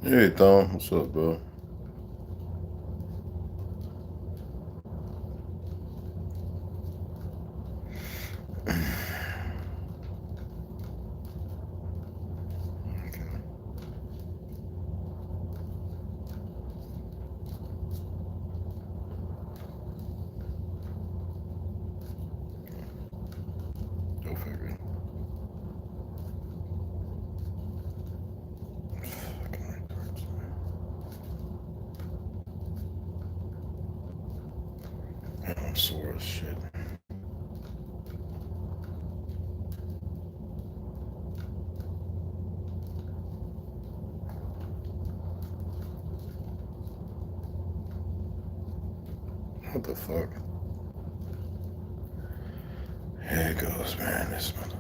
Hey, Tom. What's up, bro? Go figure. Fucking retards, man. I'm sore as shit. What the fuck? Here it goes, man. This motherfucker.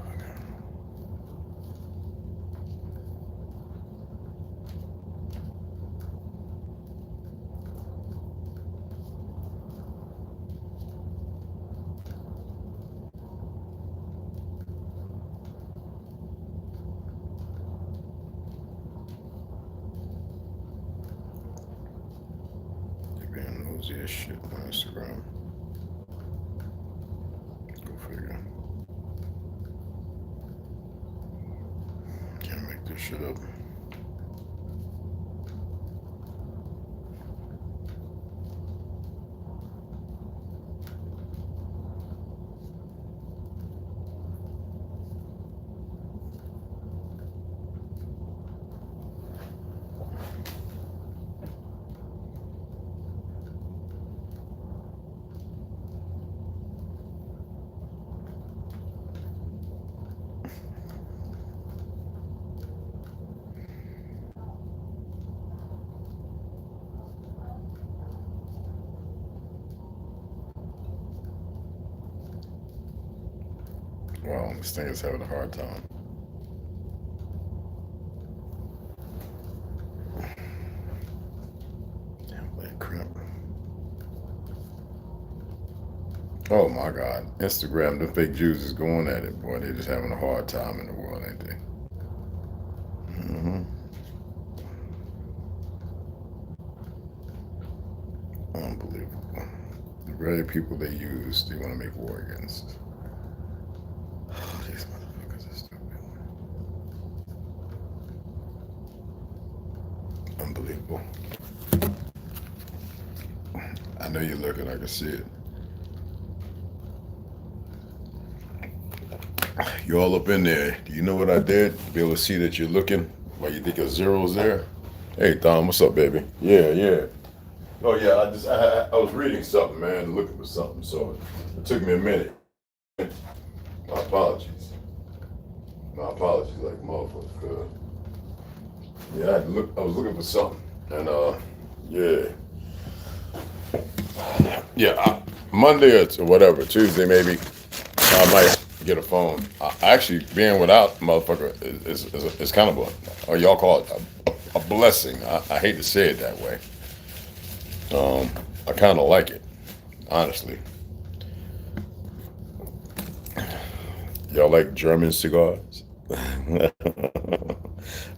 They being nosy as shit on Instagram. Go figure. Can't make this shit up. Wow, this thing is having a hard time. Damn, like cramp. Oh my God. Instagram, the fake Jews is going at it, boy. They just having a hard time in the world, ain't they? Mm-hmm. Unbelievable. The very people they use, they want to make war against. Oh, these motherfuckers are stupid. Unbelievable. I know you're looking, I can see it. You all up in there. Do you know what I did? To be able to see that you're looking while you think a zero's there? Hey, Tom, what's up, baby? Yeah, yeah. Oh, yeah, I was reading something, man, looking for something, so it took me a minute. My apologies. My apologies, like motherfucker. Yeah, I was looking for something, and yeah, yeah. Monday or whatever, Tuesday maybe, I might get a phone. Actually, being without motherfucker is kind of a, or y'all call it a blessing. I hate to say it that way. I kind of like it, honestly. Y'all like German cigars?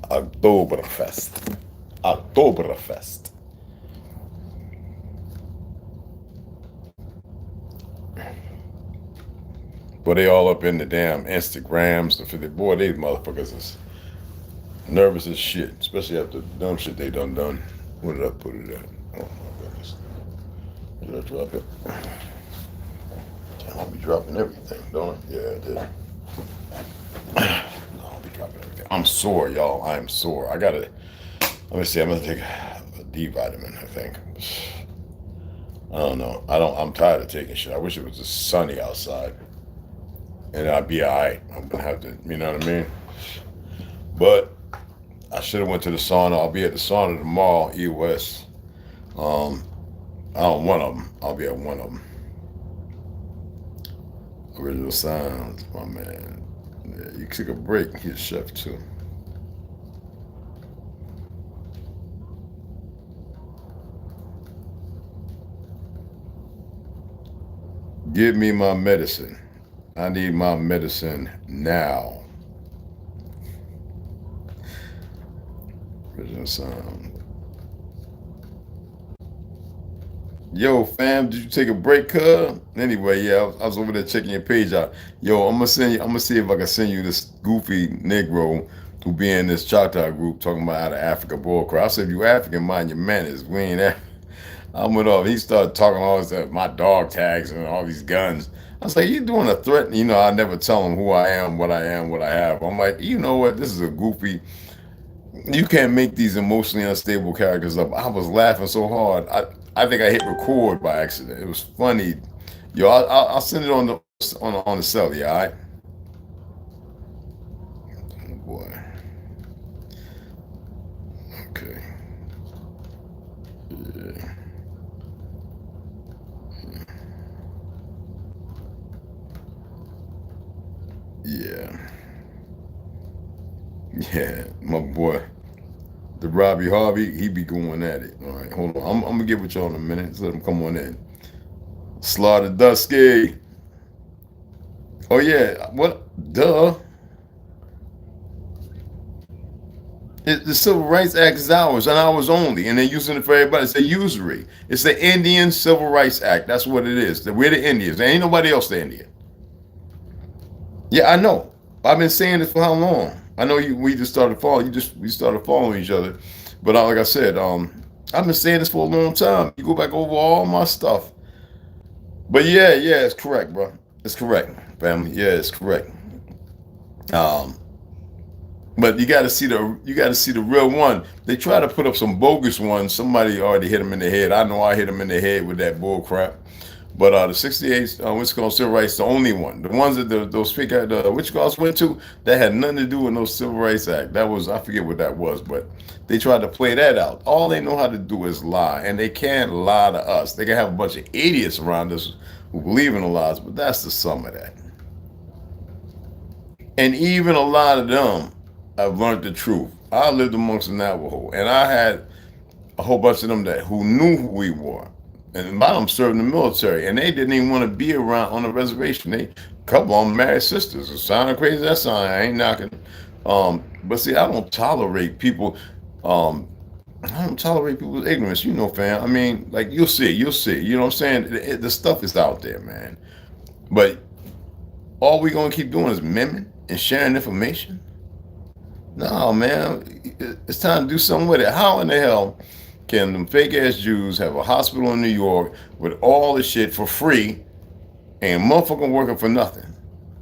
Oktoberfest. Oktoberfest. But they all up in the damn Instagrams. Boy, these motherfuckers is nervous as shit, especially after the dumb shit they done. Where did I put it at? Oh my goodness. Did I drop it? Damn, I'll be dropping everything, don't I? Yeah, I did. I'll be dropping everything. I'm sore, y'all. I'm sore. Let me see, I'm gonna take a D vitamin, I think. I don't know. I'm tired of taking shit. I wish it was just sunny outside. And I'd be alright. I'm gonna have to, you know what I mean? But I should have went to the sauna. I'll be at the sauna tomorrow, EOS. I don't one of them. I'll be at one of them. Original Sounds, my man. Yeah, you took a break. He's a chef too. Give me my medicine. I need my medicine now. Original changing sound. Yo, fam, did you take a break, cuz? Anyway, yeah, I was over there checking your page out. Yo, I'm gonna send you. I'm gonna see if I can send you this goofy Negro who be in this Choctaw group talking about out of Africa bullcrap. I said, if you African, mind your manners. We ain't that. I went off. He started talking all this, my dog tags and all these guns. I was like, you doing a threat? You know, I never tell him who I am, what I am, what I have. I'm like, you know what? This is a goofy. You can't make these emotionally unstable characters up. I was laughing so hard. I think I hit record by accident. It was funny. Yo, I'll send it on the cell. Yeah, all right. Oh boy. Okay. Yeah. Yeah. Yeah. My boy. The Robbie Harvey, he be going at it. All right, hold on. I'm gonna get with y'all in a minute. Just let him come on in. Slaughter Dusky. Oh yeah, what? Duh. The Civil Rights Act is ours and ours only, and they're using it for everybody. It's a usury. It's the Indian Civil Rights Act. That's what it is. We're the Indians. There ain't nobody else the Indian. Yeah, I know. I've been saying this for how long? I know you. We just started following. We started following each other, but like I said, I've been saying this for a long time. You go back over all my stuff. But yeah, it's correct, bro. It's correct, family. Yeah, it's correct. Um, but you got to see the real one. They try to put up some bogus ones. Somebody already hit them in the head. I know I hit them in the head with that bull crap. But the 68, what's called civil rights, the only one. The ones that those fake which girls went to, that had nothing to do with no civil rights act. That was, I forget what that was, but they tried to play that out. All they know how to do is lie, and they can't lie to us. They can have a bunch of idiots around us who believe in the lies, but that's the sum of that. And even a lot of them have learned the truth. I lived amongst the Navajo, and I had a whole bunch of them that who knew who we were. And a lot of them served in the military, and they didn't even want to be around on the reservation. A couple of them married sisters. It sounded crazy. That sound I ain't knocking. But see, I don't tolerate people. I don't tolerate people's ignorance. You know, fam. I mean, like you'll see. You know what I'm saying? The stuff is out there, man. But all we gonna keep doing is miming and sharing information. No, man. It's time to do something with it. How in the hell can them fake ass Jews have a hospital in New York with all the shit for free and motherfucking working for nothing?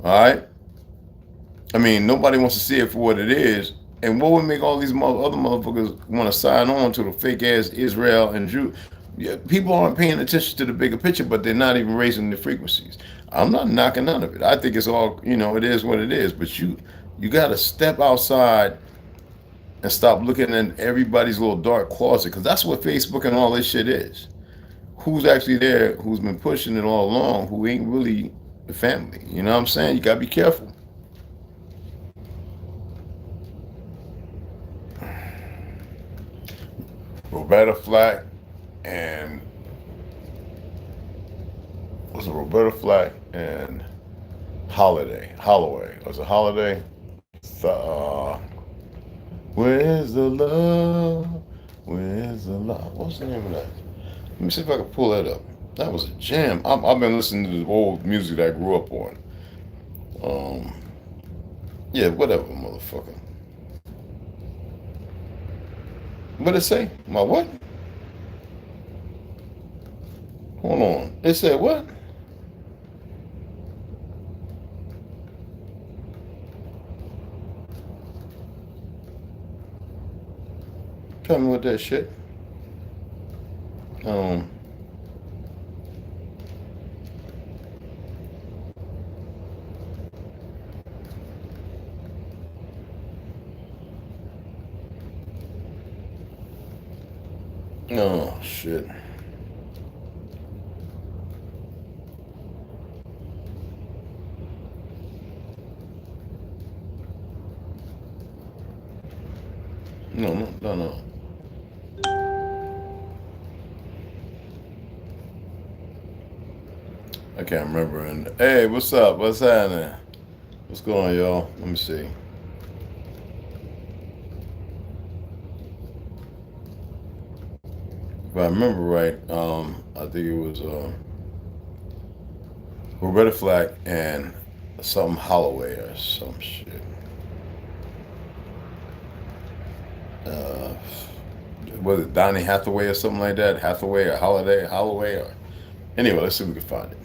All right. I mean, nobody wants to see it for what it is. And what would make all these other motherfuckers want to sign on to the fake ass Israel and Jew? Yeah, people aren't paying attention to the bigger picture, but they're not even raising the frequencies. I'm not knocking none of it. I think it's all, it is what it is. But you got to step outside and stop looking in everybody's little dark closet, because that's what Facebook and all this shit is. Who's actually there, who's been pushing it all along, who ain't really the family. You know what I'm saying? You got to be careful. Roberta Flack and Roberta Flack and Holloway. Was it Holiday? Where's the love? Where's the love? What's the name of that? Let me see if I can pull that up. That was a jam. I've been listening to the old music that I grew up on. Yeah, whatever, motherfucker. What'd it say? My what? Hold on. It said what? Tell me what that shit. Oh shit. No. I can't remember. And hey, what's up? What's happening? What's going on, y'all? Let me see. if I remember right, I think it was Roberta Flack and some Holloway or some shit. Uh, was it Donnie Hathaway or something like that? Hathaway or Holiday, Holloway or anyway. Let's see if we can find it.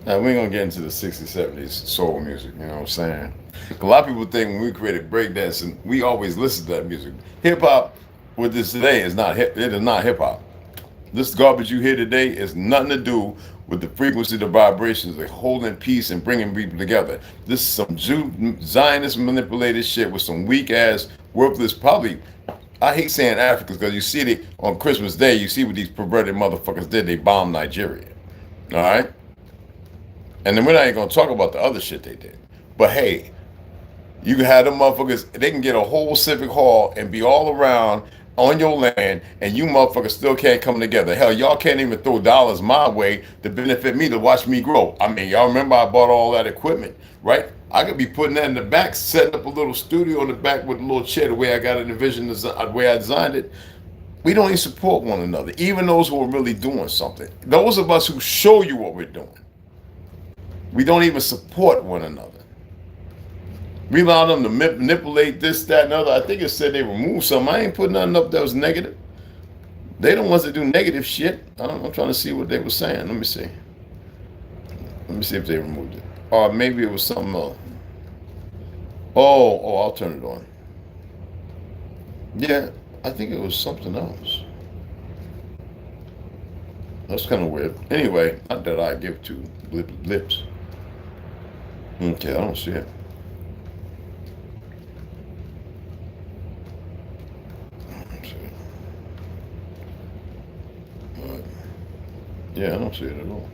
Now, we ain't gonna get into the 60s, 70s soul music, you know what I'm saying? A lot of people think when we created breakdance, and we always listen to that music. Hip hop, with this today, is not hip. It is not hip hop. This garbage you hear today is nothing to do with the frequency, the vibrations, like holding peace and bringing people together. This is some Zionist manipulated shit with some weak ass, worthless, probably. I hate saying Africans because you see it on Christmas Day. You see what these perverted motherfuckers did. They bombed Nigeria. All right. And then we're not even gonna talk about the other shit they did. But hey, you can have them motherfuckers, they can get a whole civic hall and be all around on your land, and you motherfuckers still can't come together. Hell, y'all can't even throw dollars my way to benefit me, to watch me grow. I mean, y'all remember I bought all that equipment, right? I could be putting that in the back, setting up a little studio in the back with a little chair, the way I got it envisioned, the way I designed it. We don't even support one another, even those who are really doing something. Those of us who show you what we're doing, we don't even support one another. We allow them to manipulate this, that, and other. I think it said they removed something. I ain't putting nothing up that was negative. They the ones that do negative shit. I'm trying to see what they were saying. Let me see. Let me see if they removed it. Or maybe it was something else. I'll turn it on. Yeah, I think it was something else. That's kind of weird. Anyway, not that I give two lips. Okay, I don't see it. Yeah, I don't see it at all.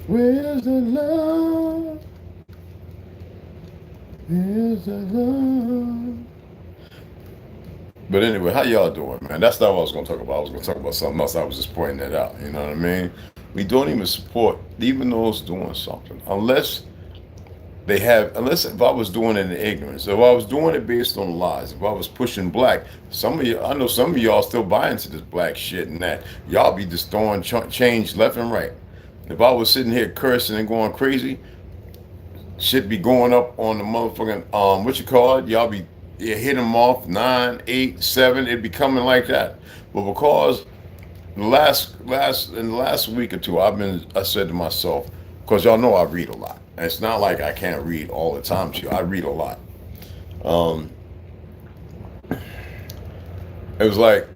Where's the love? Where's the love? But anyway, how y'all doing, man? That's not what I was going to talk about. I was going to talk about something else. I was just pointing that out. You know what I mean? We don't even support even those doing something unless if I was doing it in ignorance, if I was doing it based on lies, if I was pushing black, I know some of y'all still buy into this black shit and that. Y'all be just throwing change left and right. If I was sitting here cursing and going crazy, shit be going up on the motherfucking, what you call it? Y'all be hit them off 9, 8, 7, it'd be coming like that. But because in the last week or two, I said to myself, because y'all know I read a lot. And it's not like I can't read all the time to you. I read a lot. Um, it was like,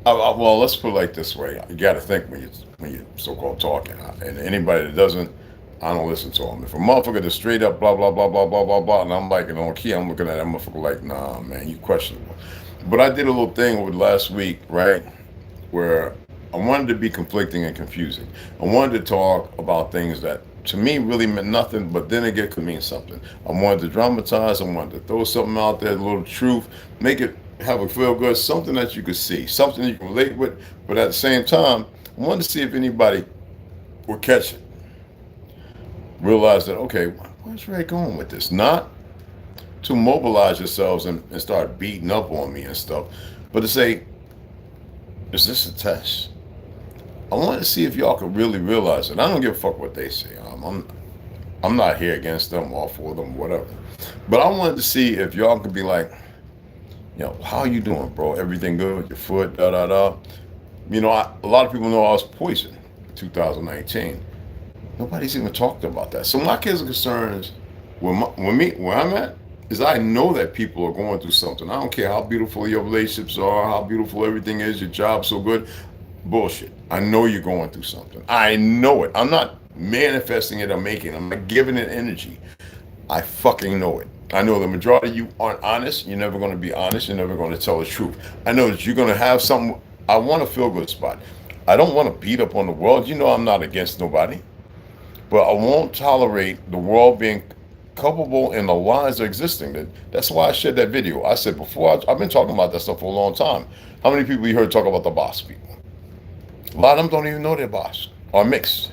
well, let's put it like this way. You got to think when you so-called talking. And anybody that doesn't, I don't listen to them. If a motherfucker just straight up blah, blah, blah, blah, blah, blah, blah, and I'm like, on key, I'm looking at that motherfucker like, nah, man, you questionable. But I did a little thing over the last week, right, where I wanted to be conflicting and confusing. I wanted to talk about things that to me really meant nothing, but then again could mean something. I wanted to dramatize. I wanted to throw something out there, a little truth, make it have a feel good, something that you could see, something you can relate with. But at the same time, I wanted to see if anybody would catch it, realize that, okay, where's Ray going with this? Not to mobilize yourselves and start beating up on me and stuff, but to say, is this a test? I wanted to see if y'all could really realize it. I don't give a fuck what they say. I'm not here against them or for them, whatever. But I wanted to see if y'all could be like, how you doing, bro? Everything good? Your foot, da da da. A lot of people know I was poisoned in 2019. Nobody's even talked about that. So my kids are concerns where I'm at is I know that people are going through something. I don't care how beautiful your relationships are, how beautiful everything is, your job's so good. Bullshit. I know you're going through something. I know it. I'm not manifesting it or making it. I'm not giving it energy. I fucking know it. I know the majority of you aren't honest. You're never going to be honest. You're never going to tell the truth. I know that you're going to have some. I want a feel good spot. I don't want to beat up on the world. You know I'm not against nobody. But I won't tolerate the world being culpable in the lies that are existing. That's why I shared that video. I said before, I've been talking about that stuff for a long time. How many people you heard talk about the boss people? A lot of them don't even know they're boss or mixed.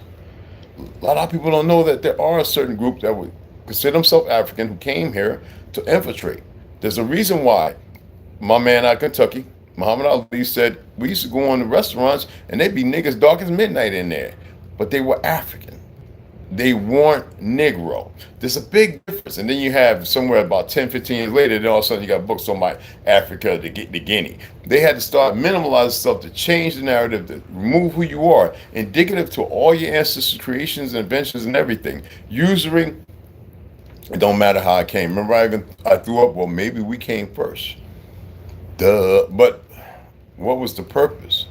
A lot of people don't know that there are a certain group that would consider themselves African who came here to infiltrate. There's a reason why my man out of Kentucky, Muhammad Ali, said we used to go on the restaurants and they'd be niggas dark as midnight in there. But they were African. They weren't Negro. There's a big difference. And then you have somewhere about 10, 15 years later, then all of a sudden you got books on like Africa, the Guinea. They had to start minimalizing stuff to change the narrative, to remove who you are, indicative to all your ancestors' creations, inventions, and everything. Usury, it don't matter how I came. Remember, I threw up, well, maybe we came first. Duh. But what was the purpose?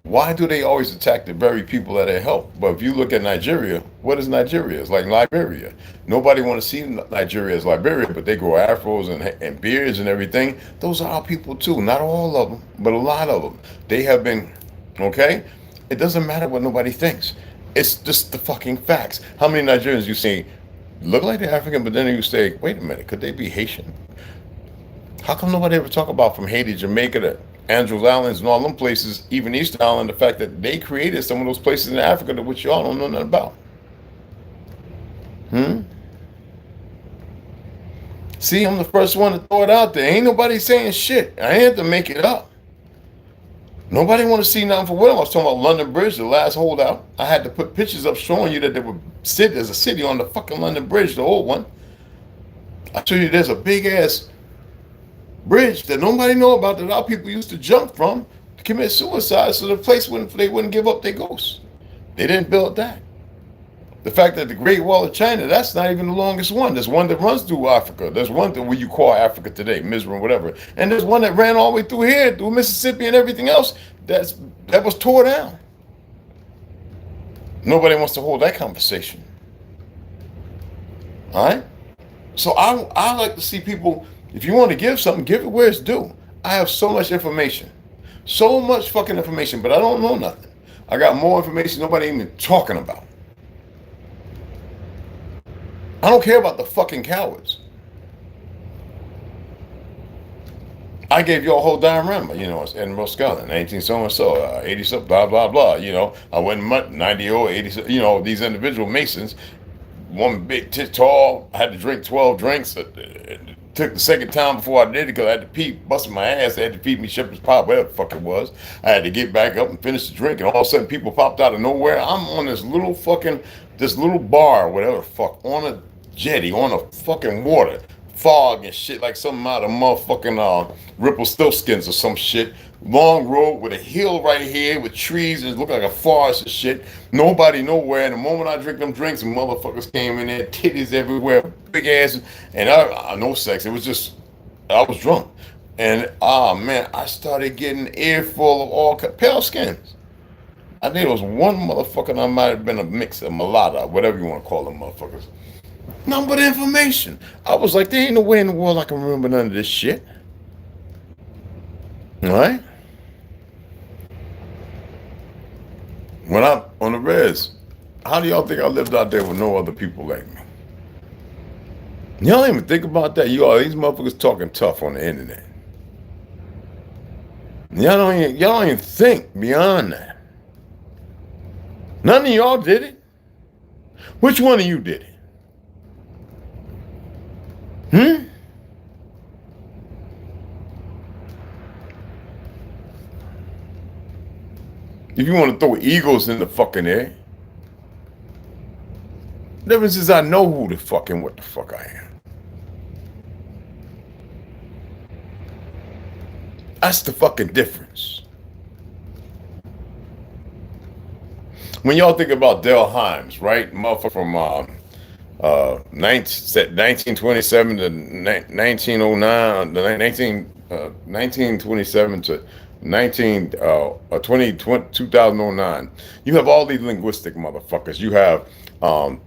Why do they always attack the very people that they help? But if you look at Nigeria, what is Nigeria? It's like Liberia. Nobody want to see Nigeria as Liberia, but they grow afros and beards and everything. Those are our people too. Not all of them, but a lot of them. They have been, okay? It doesn't matter what nobody thinks. It's just the fucking facts. How many Nigerians you see look like they're African, but then you say, wait a minute, could they be Haitian? How come nobody ever talk about from Haiti, Jamaica to Andrews Islands and all them places, even Easter Island, the fact that they created some of those places in Africa that which y'all don't know nothing about? See, I'm the first one to throw it out there. Ain't nobody saying shit. I ain't have to make it up. Nobody want to see nothing for what I was talking about. London Bridge, the last holdout. I had to put pictures up showing you that there were there's a city on the fucking London Bridge, the old one. I told you there's a big ass bridge that nobody know about that our people used to jump from to commit suicide, so the place they wouldn't give up their ghosts. They didn't build that. The fact that the Great Wall of China, that's not even the longest one. There's one that runs through Africa. There's one that what you call Africa today, Missouri, whatever. And there's one that ran all the way through here, through Mississippi and everything else. That was tore down. Nobody wants to hold that conversation. All right? So I like to see people. If you want to give something, give it where it's due. I have so much information. So much fucking information, but I don't know nothing. I got more information nobody even talking about. I don't care about the fucking cowards. I gave you a whole diorama, it's Edinburgh, Scotland, 19 so-and-so, 80 so, blah, blah, blah, I went 90 or 80, these individual Masons, one big, tall, I had to drink 12 drinks, took the second time before I did it because I had to pee, busting my ass. They had to feed me shepherd's pie, whatever the fuck it was. I had to get back up and finish the drink, and all of a sudden people popped out of nowhere. I'm on this little bar, whatever the fuck, on a jetty, on a fucking water, fog and shit, like something out of motherfucking Ripple Stillskins or some shit. Long road with a hill right here with trees, and it looked like a forest and shit. Nobody nowhere. And the moment I drink them drinks, and motherfuckers came in there, titties everywhere, big asses, and I no sex. It was just, I was drunk. And man, I started getting an earful of all pale skins. I think it was one motherfucker that might have been a mix, a mulatto, whatever you want to call them motherfuckers. None but information. I was like, there ain't no way in the world I can remember none of this shit. All right? When I'm on the res, how do y'all think I lived out there with no other people like me? Y'all don't even think about that. These motherfuckers talking tough on the internet. Y'all don't even think beyond that. None of y'all did it. Which one of you did it? If you want to throw egos in the fucking air, the difference is I know who the fucking what the fuck I am. That's the fucking difference. When y'all think about Del Himes, right? Motherfucker from 1927 to 1909, 1927 to 2009. You have all these linguistic motherfuckers. You have long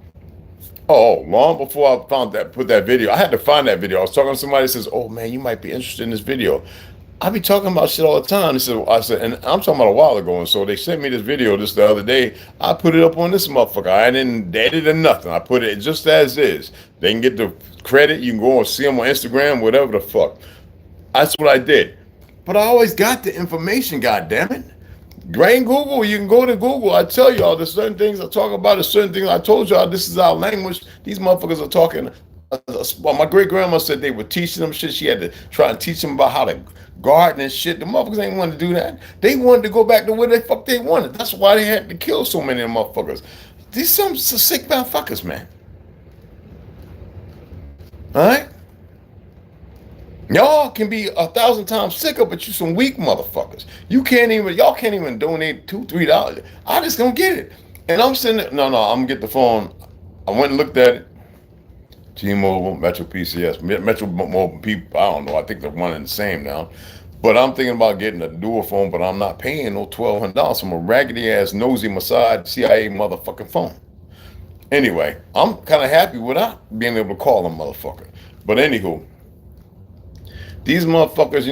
before I put that video, I had to find that video. I was talking to somebody that says, oh man, you might be interested in this video. I be talking about shit all the time. I said, and I'm talking about a while ago. And so they sent me this video just the other day. I put it up on this motherfucker. I didn't edit or nothing. I put it just as is. They can get the credit. You can go and see them on Instagram, whatever the fuck. That's what I did. But I always got the information, goddammit. Right in Google, you can go to Google. I tell y'all, there's certain things I talk about, there's certain things I told y'all, this is our language. These motherfuckers are talking. Well, my great grandma said they were teaching them shit. She had to try and teach them about how to garden and shit. The motherfuckers ain't want to do that. They wanted to go back to where the fuck they wanted. That's why they had to kill so many of them motherfuckers. These some sick motherfuckers, man. All right? Y'all can be 1,000 times sicker, but you some weak motherfuckers. Y'all can't even donate $2, $3. I just don't get it. And I'm sitting there, no, I'm gonna get the phone. I went and looked at it. T-Mobile, Metro PCS, Metro Mobile people, I don't know, I think they're one and the same now. But I'm thinking about getting a dual phone, but I'm not paying no $1,200 from a raggedy ass, nosy Mossad CIA motherfucking phone. Anyway, I'm kind of happy without being able to call them motherfucker. But anywho, these motherfuckers,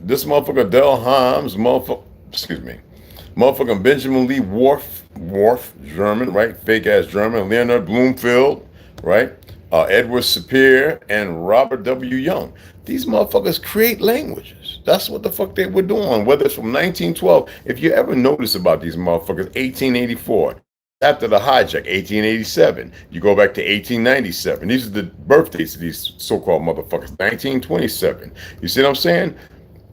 this motherfucker Del Himes, motherfucking Benjamin Lee Worf, German, right? Fake ass German, Leonard Bloomfield, right? Edward Sapir and Robert W. Young. These motherfuckers create languages. That's what the fuck they were doing, whether it's from 1912. If you ever notice about these motherfuckers, 1884, after the hijack, 1887, you go back to 1897. These are the birthdays of these so-called motherfuckers, 1927. You see what I'm saying?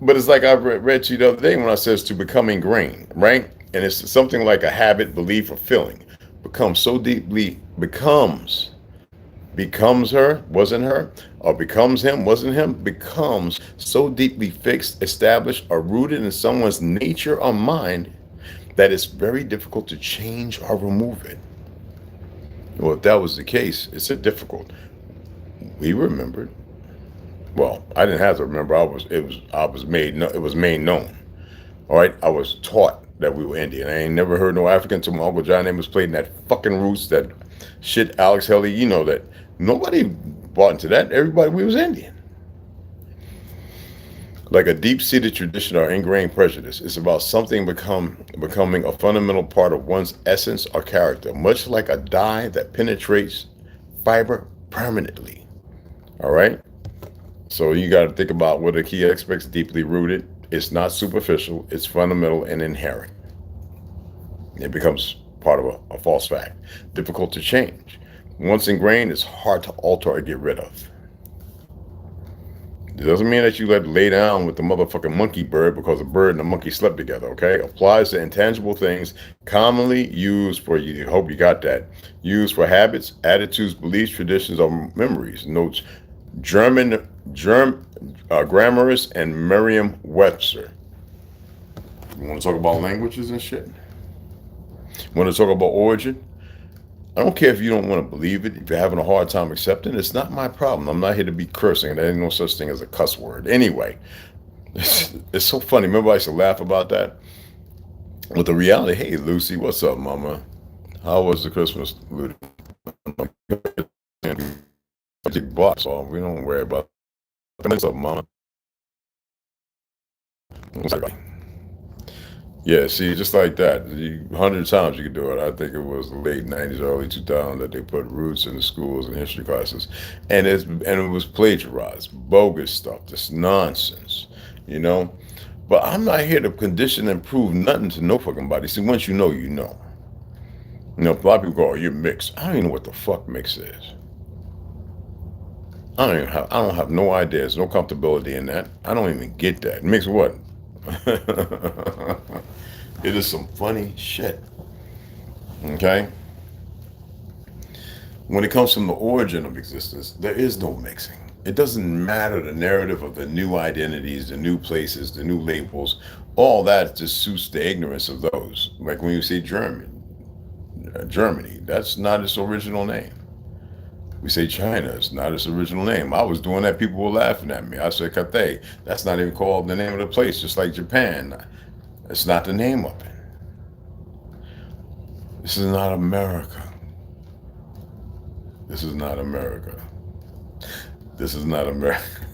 But it's like I read to you the other day when I says to become ingrained, right? And it's something like a habit, belief, or feeling. Becomes so deeply, becomes her, wasn't her, or becomes him, wasn't him, becomes so deeply fixed, established, or rooted in someone's nature or mind that it's very difficult to change or remove it. Well, if that was the case, it's difficult. We remembered. Well, I didn't have to remember. It was made known. All right, I was taught that we were Indian. I ain't never heard no African until my Uncle John name was played in that fucking Roots, that shit, Alex Helly. You know that nobody bought into that. Everybody, we was Indian. Like a deep-seated tradition or ingrained prejudice, it's about something becoming a fundamental part of one's essence or character, much like a dye that penetrates fiber permanently. All right? So you got to think about what the key aspects: deeply rooted. It's not superficial. It's fundamental and inherent. It becomes part of a false fact. Difficult to change. Once ingrained, it's hard to alter or get rid of. It doesn't mean that you let it lay down with the motherfucking monkey bird because the bird and the monkey slept together, okay? Applies to intangible things commonly used for, you hope you got that, used for habits, attitudes, beliefs, traditions, or memories. Notes grammarists and Merriam-Webster. You want to talk about languages and shit? Want to talk about origin? I don't care if you don't want to believe it, if you're having a hard time accepting it, it's not my problem. I'm not here to be cursing. There ain't no such thing as a cuss word. Anyway, it's so funny. Remember I used to laugh about that? With the reality, hey, Lucy, what's up, mama? How was the Christmas, Lucy? Box, so we don't worry about it. What's up, mama? Yeah, see, just like that, 100 times you could do it. I think it was the late 90s, early 2000s that they put roots in the schools and history classes. And it was plagiarized, bogus stuff, this nonsense, But I'm not here to condition and prove nothing to no fucking body. See, once you know, you know. A lot of people go, oh, you're mixed. I don't even know what the fuck mix is. I don't have no idea. There's no comfortability in that. I don't even get that. Mix what? It is some funny shit. Okay? When it comes from the origin of existence, there is no mixing. It doesn't matter the narrative of the new identities, the new places, the new labels. All that just suits the ignorance of those. Like when you say Germany, that's not its original name. We say China, it's not its original name. I was doing that, people were laughing at me. I said Cathay, that's not even called the name of the place, just like Japan. It's not the name of it. This is not America. This is not America. This is not America.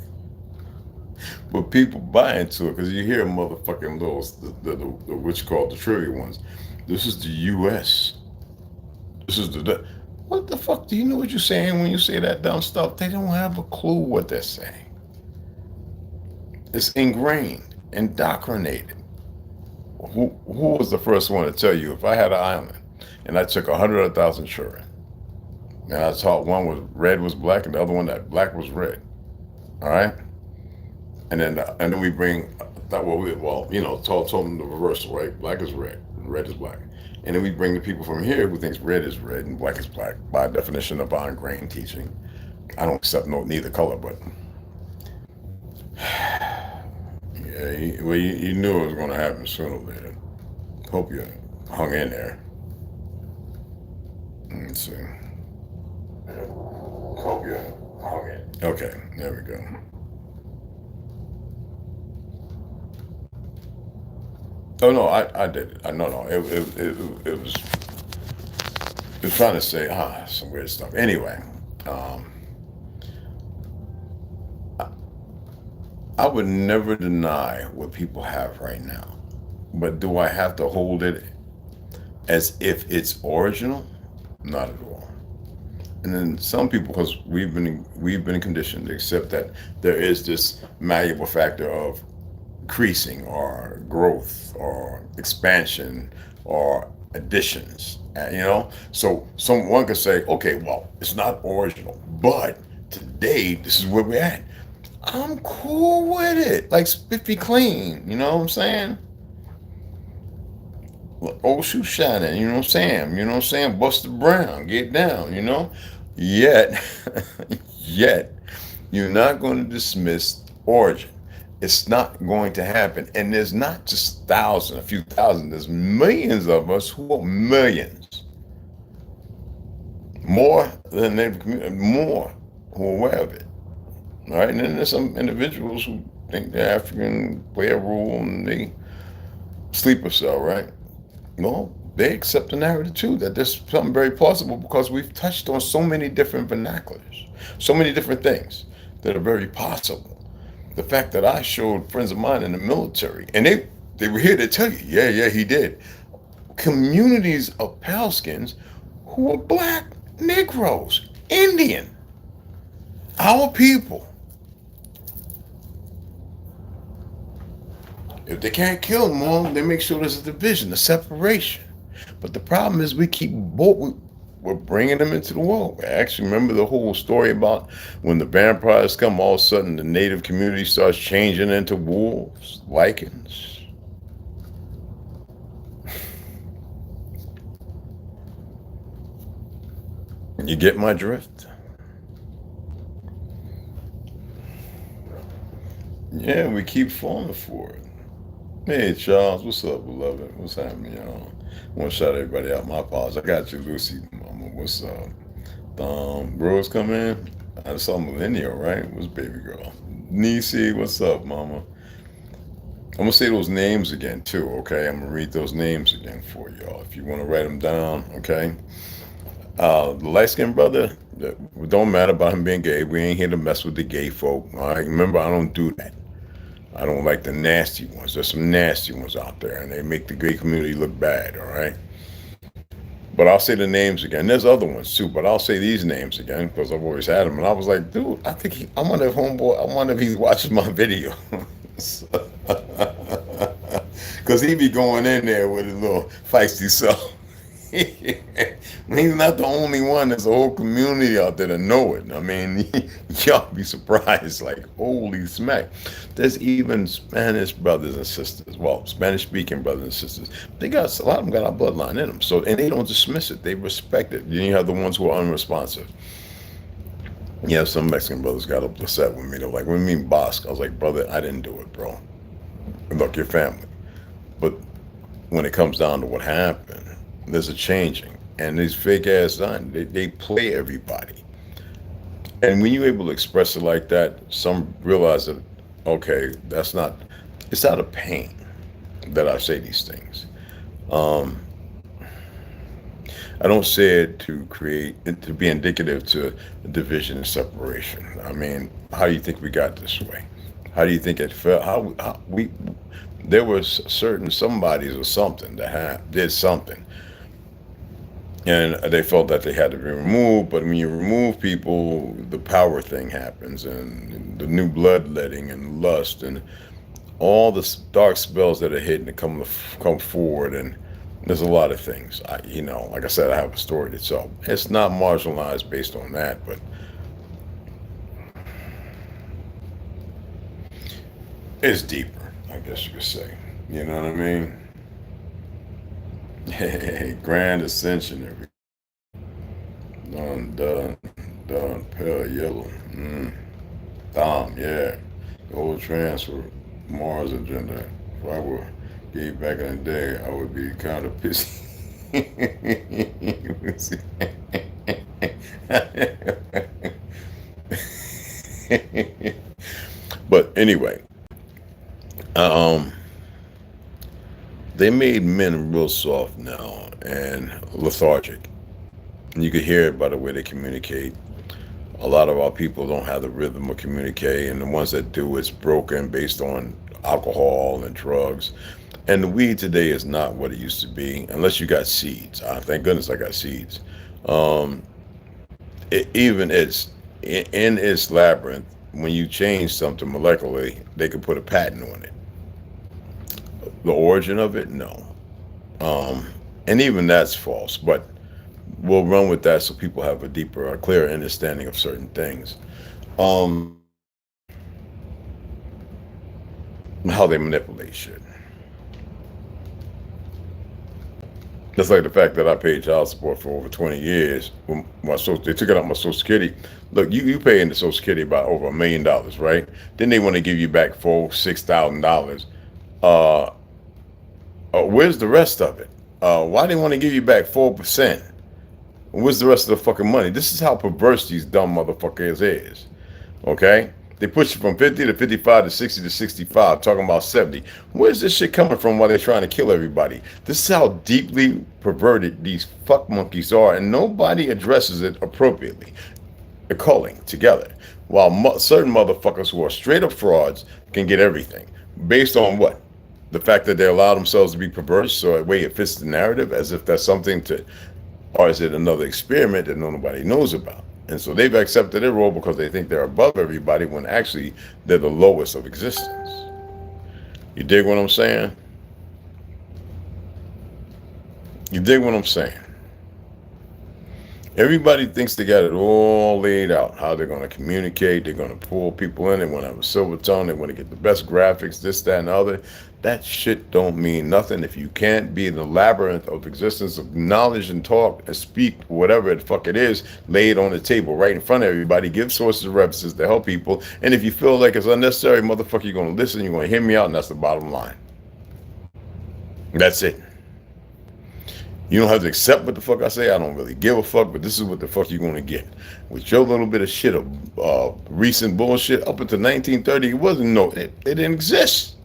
But people buy into it because you hear motherfucking those the what you call the trivia ones. This is the U.S. This is the what the fuck do you know what you're saying when you say that dumb stuff? They don't have a clue what they're saying. It's ingrained, indoctrinated. Who was the first one to tell you if I had an island and I took 100,000 children and I taught one was red was black and the other one that black was red, all right, and then we bring that well you know told them the reversal, right? Black is red, red is black, and then we bring the people from here who thinks red is red and black is black by definition of our ingrained teaching. I don't accept neither color, but yeah, you knew it was going to happen sooner or later. Hope you hung in there. Let's see. Hope you hung in. Okay, there we go. Oh no, I did it. No, it was trying to say some weird stuff. Anyway, um, I, I would never deny what people have right now, but do I have to hold it as if it's original? Not at all. And then some people, because we've been conditioned to accept that there is this malleable factor of increasing or growth or expansion or additions, you know. So someone could say, okay, well, it's not original, but today this is where we're at. I'm cool with it, like spiffy clean. You know what I'm saying? Old shoe shining, you know what I'm saying? You know what I'm saying? Buster Brown, get down, you know? Yet, yet, you're not going to dismiss origin. It's not going to happen. And there's not just thousands, a few thousand, there's millions of us who are millions. More than more who are aware of it. All right, and then there's some individuals who think they're African, play a role, and they sleeper cell, right? Well, they accept the narrative too, that there's something very plausible because we've touched on so many different vernaculars, so many different things that are very possible. The fact that I showed friends of mine in the military, and they were here to tell you, yeah, he did. Communities of pale skins who are black, Negroes, Indian, our people. If they can't kill them all, they make sure there's a division, a separation. But the problem is we're bringing them into the world. I actually remember the whole story about when the vampires come, all of a sudden the native community starts changing into wolves, lichens. You get my drift? Yeah, we keep falling for it. Hey Charles, what's up, beloved? What's happening, y'all? I want to shout everybody out. My apologies. I got you, Lucy, mama. What's up? Rose come in. I saw Millennial, right? What's baby girl? Nisi, what's up, mama? I'm gonna say those names again too, okay? I'm gonna read those names again for y'all. If you want to write them down, okay? The light-skinned brother, it don't matter about him being gay. We ain't here to mess with the gay folk. All right, remember, I don't do that. I don't like the nasty ones. There's some nasty ones out there, and they make the gay community look bad, all right? But I'll say the names again. There's other ones too, but I'll say these names again because I've always had them. And I was like, dude, I wonder if homeboy, I wonder if he watches my video. Because he be going in there with his little feisty self. He's not the only one. There's a whole community out there that know it. I mean, y'all be surprised, like, holy smack. There's even Spanish brothers and sisters, well, Spanish-speaking brothers and sisters. They got, a lot of them got our bloodline in them. So, and they don't dismiss it. They respect it. You have the ones who are unresponsive. Yeah, some Mexican brothers got upset with me. They're like, what do you mean, Bosque? I was like, brother, I didn't do it, bro. Look, your family. But when it comes down to what happened, there's a changing. And these fake ass they play everybody. And when you're able to express it like that, some realize that, okay, that's not, it's out of pain that I say these things. I don't say it to be indicative to division and separation. I mean, how do you think we got this way? How do you think it felt? How we there was certain somebodies or something that did something, and they felt that they had to be removed. But when you remove people, the power thing happens, and the new bloodletting and lust and all the dark spells that are hidden to come forward. And there's a lot of things. Like I said, I have a story to tell. It's not marginalized based on that, but it's deeper, I guess you could say. You know what I mean? Hey, grand ascension, done, done, pale yellow. Dom, yeah. Gold transfer, Mars agenda. If I were gay back in the day, I would be kind of pissy. But anyway, um, they made men real soft now and lethargic. And you could hear it by the way they communicate. A lot of our people don't have the rhythm of communicate, and the ones that do, it's broken based on alcohol and drugs. And the weed today is not what it used to be, unless you got seeds. Thank goodness I got seeds. Um, even in its labyrinth, when you change something molecularly, they can put a patent on it. The origin of it, no. Um, and even that's false, but we'll run with that so people have a deeper, a clearer understanding of certain things. Um, how they manipulate shit. Just like the fact that I paid child support for over 20 years. When they took it out my Social Security. Look, you pay into Social Security about over $1 million, right? Then they want to give you back $6,000. Uh, where's the rest of it? Why they want to give you back 4%? Where's the rest of the fucking money? This is how perverse these dumb motherfuckers is. Okay? They push you from 50 to 55 to 60 to 65, talking about 70. Where's this shit coming from while they're trying to kill everybody? This is how deeply perverted these fuck monkeys are, and nobody addresses it appropriately. They're culling together. While certain motherfuckers who are straight up frauds can get everything. Based on what? The fact that they allow themselves to be perverse, so a way it fits the narrative, as if that's something to, or is it another experiment that nobody knows about? And so they've accepted their role because they think they're above everybody when actually they're the lowest of existence. You dig what I'm saying? You dig what I'm saying? Everybody thinks they got it all laid out, how they're going to communicate, they're going to pull people in, they want to have a silver tongue, they want to get the best graphics, this, that, and the other. That shit don't mean nothing if you can't be in the labyrinth of existence of knowledge and talk and speak whatever the fuck it is, lay it on the table right in front of everybody, give sources of references to help people. And if you feel like it's unnecessary, motherfucker, you're going to listen, you're going to hear me out, and that's the bottom line. That's it. You don't have to accept what the fuck I say. I don't really give a fuck, but this is what the fuck you're going to get. With your little bit of shit of recent bullshit, up until 1930, it wasn't it didn't exist.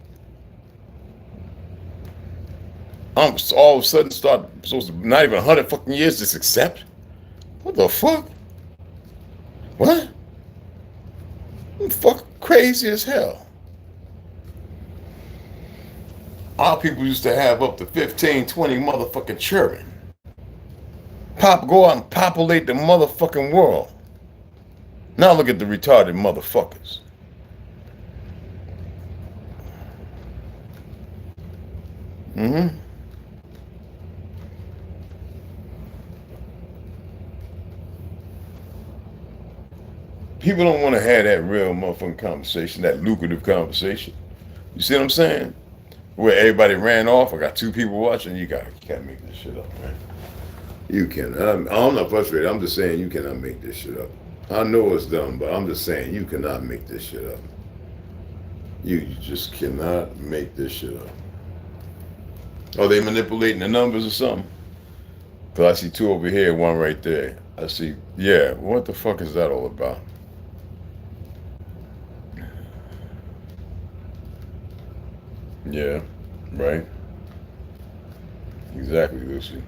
I'm all of a sudden supposed to not even 100 fucking years just accept. What the fuck? What? I'm fucking crazy as hell. Our people used to have up to 15, 20 motherfucking children. Go out and populate the motherfucking world. Now look at the retarded motherfuckers. People don't want to have that real motherfucking conversation, that lucrative conversation. You see what I'm saying? Where everybody ran off. I got 2 people watching. You can't make this shit up, man. You can. I'm not frustrated. I'm just saying you cannot make this shit up. I know it's dumb, but I'm just saying you cannot make this shit up. You just cannot make this shit up. Are they manipulating the numbers or something? Because I see 2 over here, 1 right there. I see, yeah, what the fuck is that all about? Yeah, right. Exactly, Lucy.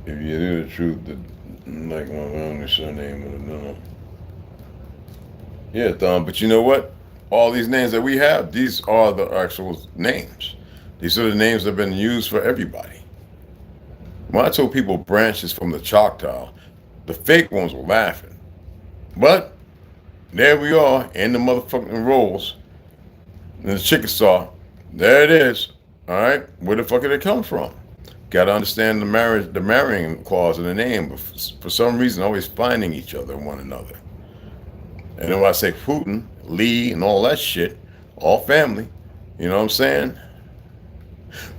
If you knew the truth, that like my only surname would have known. Yeah, but you know what? All these names that we have, these are the actual names. These are the names that have been used for everybody. When I told people branches from the Choctaw, the fake ones were laughing. But there we are in the motherfucking rolls. And the Chickasaw, there it is. All right, where the fuck did it come from? Got to understand the marrying clause in the name. But for some reason, always finding each other and one another. And then when I say Putin, Lee, and all that shit, all family. You know what I'm saying?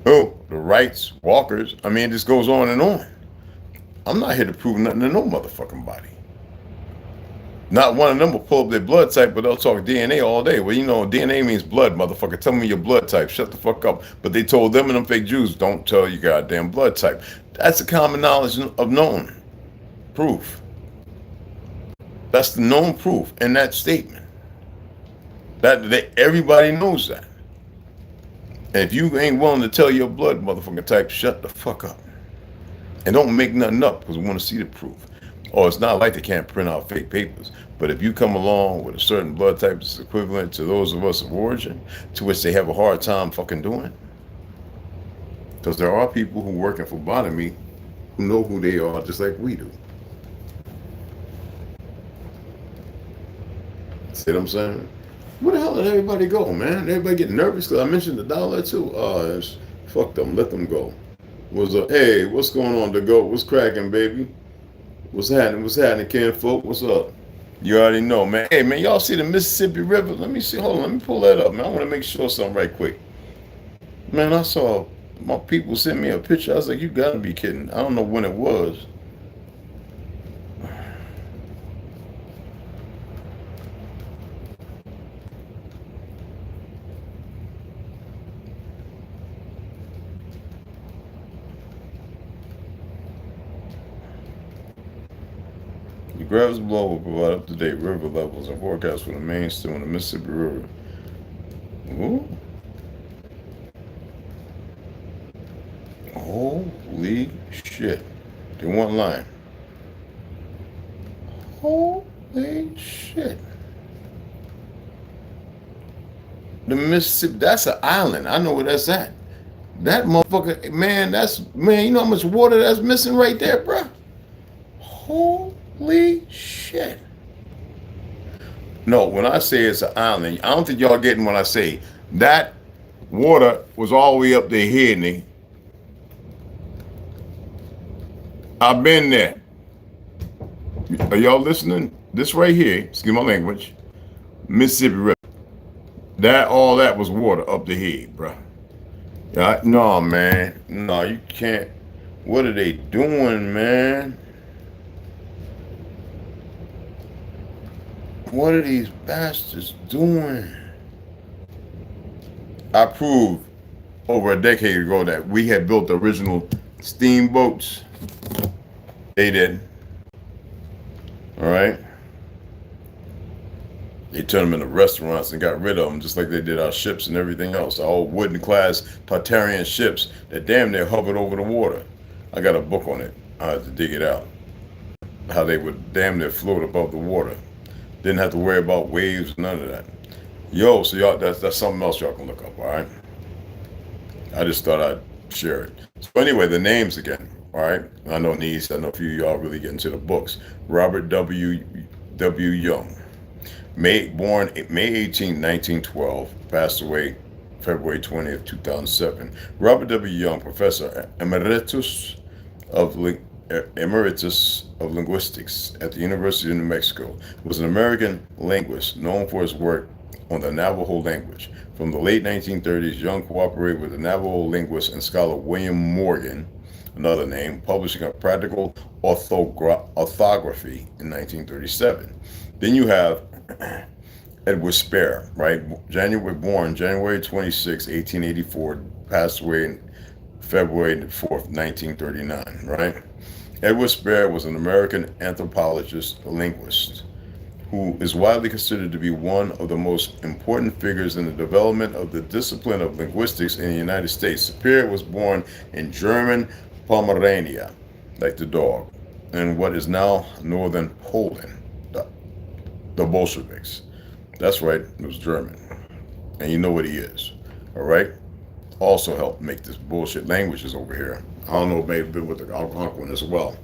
Oh, the rights, walkers. I mean, this goes on and on. I'm not here to prove nothing to no motherfucking body. Not one of them will pull up their blood type, but they'll talk DNA all day. Well, you know, DNA means blood, motherfucker. Tell me your blood type. Shut the fuck up. But they told them and them fake Jews, don't tell your goddamn blood type. That's the common knowledge of known proof. That's the known proof in that statement. That everybody knows that. And if you ain't willing to tell your blood motherfucking type, shut the fuck up. And don't make nothing up because we want to see the proof. Or it's not like they can't print out fake papers. But if you come along with a certain blood type that's equivalent to those of us of origin, to which they have a hard time fucking doing, because there are people who work in phlebotomy who know who they are just like we do. See what I'm saying? Where the hell did everybody go, man? Everybody get nervous because I mentioned the dollar too. Fuck them, let them go. Was hey, what's going on, the goat? What's cracking, baby? What's happening? What's happening, Ken folk? What's up? You already know, man. Hey, man, y'all see the Mississippi River? Let me see. Hold on, let me pull that up, man. I want to make sure something right quick. Man, I saw my people sent me a picture. I was like, you gotta be kidding. I don't know when it was. The gravity below will provide up-to-date river levels and forecasts for the main stem of the Mississippi River. Ooh. Holy shit. They weren't lying. Holy shit. The Mississippi, that's an island. I know where that's at. That motherfucker, man, you know how much water that's missing right there, bruh? Holy shit. No, when I say it's an island, I don't think y'all getting when I say that water was all the way up their head, nigga. I've been there. Are y'all listening? This right here, excuse my language, Mississippi River. All that was water up the head, bro. No, man. No, you can't. What are they doing, man? What are these bastards doing? I proved over a decade ago that we had built the original steamboats. They didn't. All right? They turned them into restaurants and got rid of them, just like they did our ships and everything else. Our old wooden class Tartarian ships that damn near hovered over the water. I got a book on it. I had to dig it out. How they would damn near float above the water. Didn't have to worry about waves, none of that. Yo, so y'all, that's something else y'all can look up, all right? I just thought I'd share it. So anyway, the names again, all right? I know Niece, I know a few of y'all really get into the books. Robert W. Young. Born May 18, 1912, passed away February 20th, 2007. Robert W. Young, Professor Emeritus of Linguistics at the University of New Mexico, was an American linguist known for his work on the Navajo language. From the late 1930s, Young cooperated with the Navajo linguist and scholar William Morgan, another name, publishing a practical orthography in 1937. Then you have Edward Spare, right? Born January 26, 1884, passed away February 4th, 1939, right? Edward Spare was an American anthropologist, linguist, who is widely considered to be one of the most important figures in the development of the discipline of linguistics in the United States. Spare was born in German Pomerania, like the dog, in what is now northern Poland, the Bolsheviks. That's right, it was German. And you know what he is. All right? Also helped make this bullshit languages over here. I don't know, maybe with the Algonquin as well.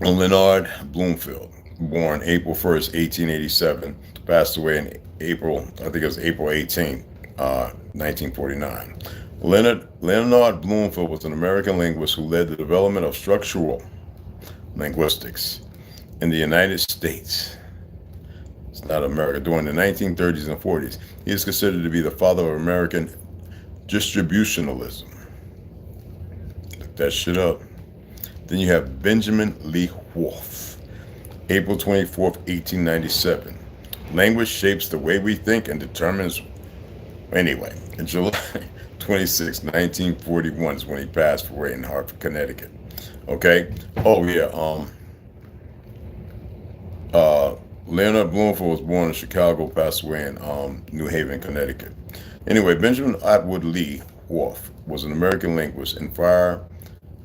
Leonard Bloomfield, born April 1st, 1887, passed away in April, I think it was April 18th, 1949. Leonard Bloomfield was an American linguist who led the development of structural linguistics in the United States. It's not America. During the 1930s and 40s, he is considered to be the father of American distributionalism. Look that shit up. Then you have Benjamin Lee Whorf, April 24th, 1897. Language shapes the way we think and determines. Anyway, in July 26, 1941 is when he passed away in Hartford, Connecticut. Okay. Oh yeah. Leonard Bloomfield was born in Chicago, passed away in New Haven, Connecticut. Anyway, Benjamin Atwood Lee Whorf was an American linguist and fire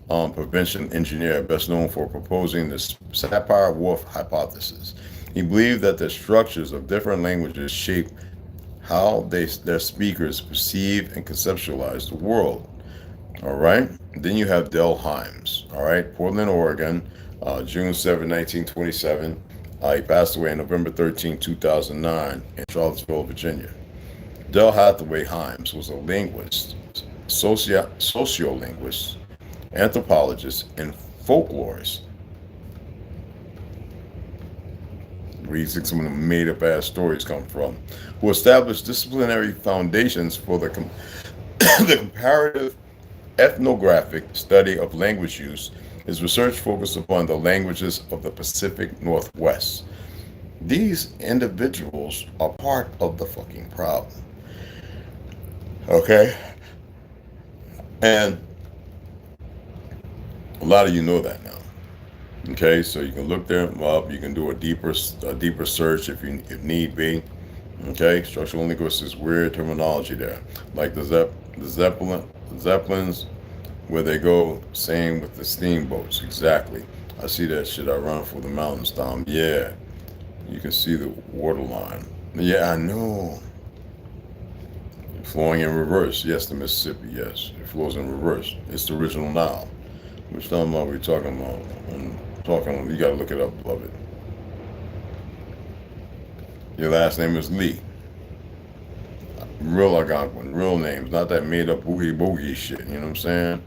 prevention engineer, best known for proposing the Sapir-Whorf hypothesis. He believed that the structures of different languages shape how their speakers perceive and conceptualize the world. All right. Then you have Del Hymes. All right. Portland, Oregon, June 7, 1927. He passed away on November 13, 2009 in Charlottesville, Virginia. Del Hathaway Hymes was a linguist, sociolinguist, anthropologist, and folklorist. Where you think some of the made-up ass stories come from, who established disciplinary foundations for the comparative ethnographic study of language use. His research focused upon the languages of the Pacific Northwest. These individuals are part of the fucking problem. Okay? And a lot of you know that now. Okay, so you can look them up. You can do a deeper search if need be. Okay, structural linguistics, weird terminology there, like the Zeppelins, where they go. Same with the steamboats. Exactly. I see that shit. I run for the mountains, Tom. Yeah, you can see the waterline. Yeah, I know. Flowing in reverse. Yes, the Mississippi. Yes, it flows in reverse. It's the original Nile. Which time are we talking about? You gotta look it up, beloved. Your last name is Lee. Real Algonquin, real names, not that made up boogie boogie shit, you know what I'm saying?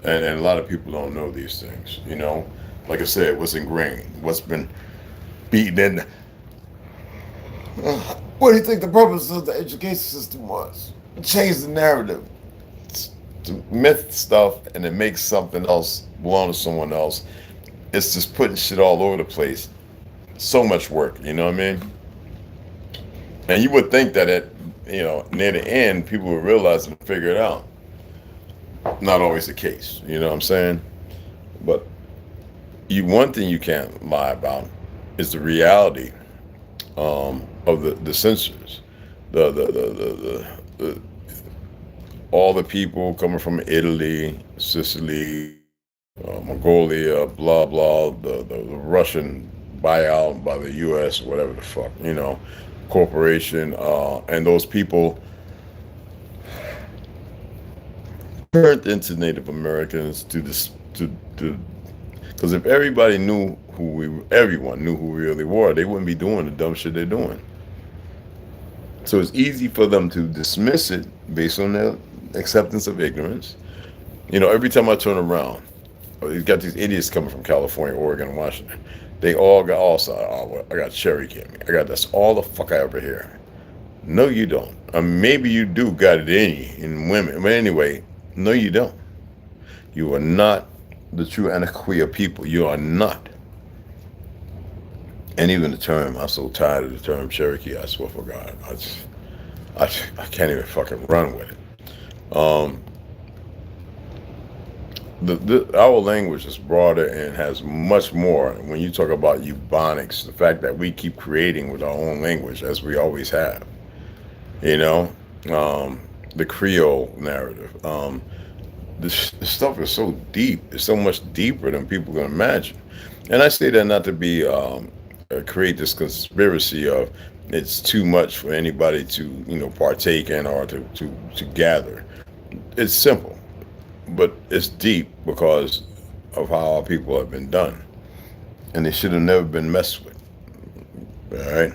And a lot of people don't know these things, you know? Like I said, what's ingrained, what's been beaten in. What do you think the purpose of the education system was? Change the narrative. To myth stuff and it makes something else belong to someone else. It's just putting shit all over the place. So much work, you know what I mean? And you would think that near the end, people would realize and figure it out. Not always the case, you know what I'm saying? But one thing you can't lie about is the reality of the censors. The all the people coming from Italy, Sicily, Mongolia, blah blah, the Russian buyout by the U.S., whatever the fuck, corporation, and those people turned into Native Americans because if everyone knew who we really were, they wouldn't be doing the dumb shit they're doing. So it's easy for them to dismiss it based on their acceptance of ignorance. Every time I turn around, you got these idiots coming from California, Oregon, and Washington. They all got I got Cherokee in me. That's all the fuck I ever hear. No, you don't. Maybe you do got it in you, in women. But anyway, no, you don't. You are not the true Anaquia people. You are not. And even the term, I'm so tired of the term Cherokee, I swear for God. I can't even fucking run with it. Our language is broader and has much more. When you talk about eubonics, the fact that we keep creating with our own language, as we always have, the Creole narrative. This stuff is so deep. It's so much deeper than people can imagine. And I say that not to be create this conspiracy of it's too much for anybody to partake in or to gather. It's simple, but it's deep because of how our people have been done, and they should have never been messed with. All right.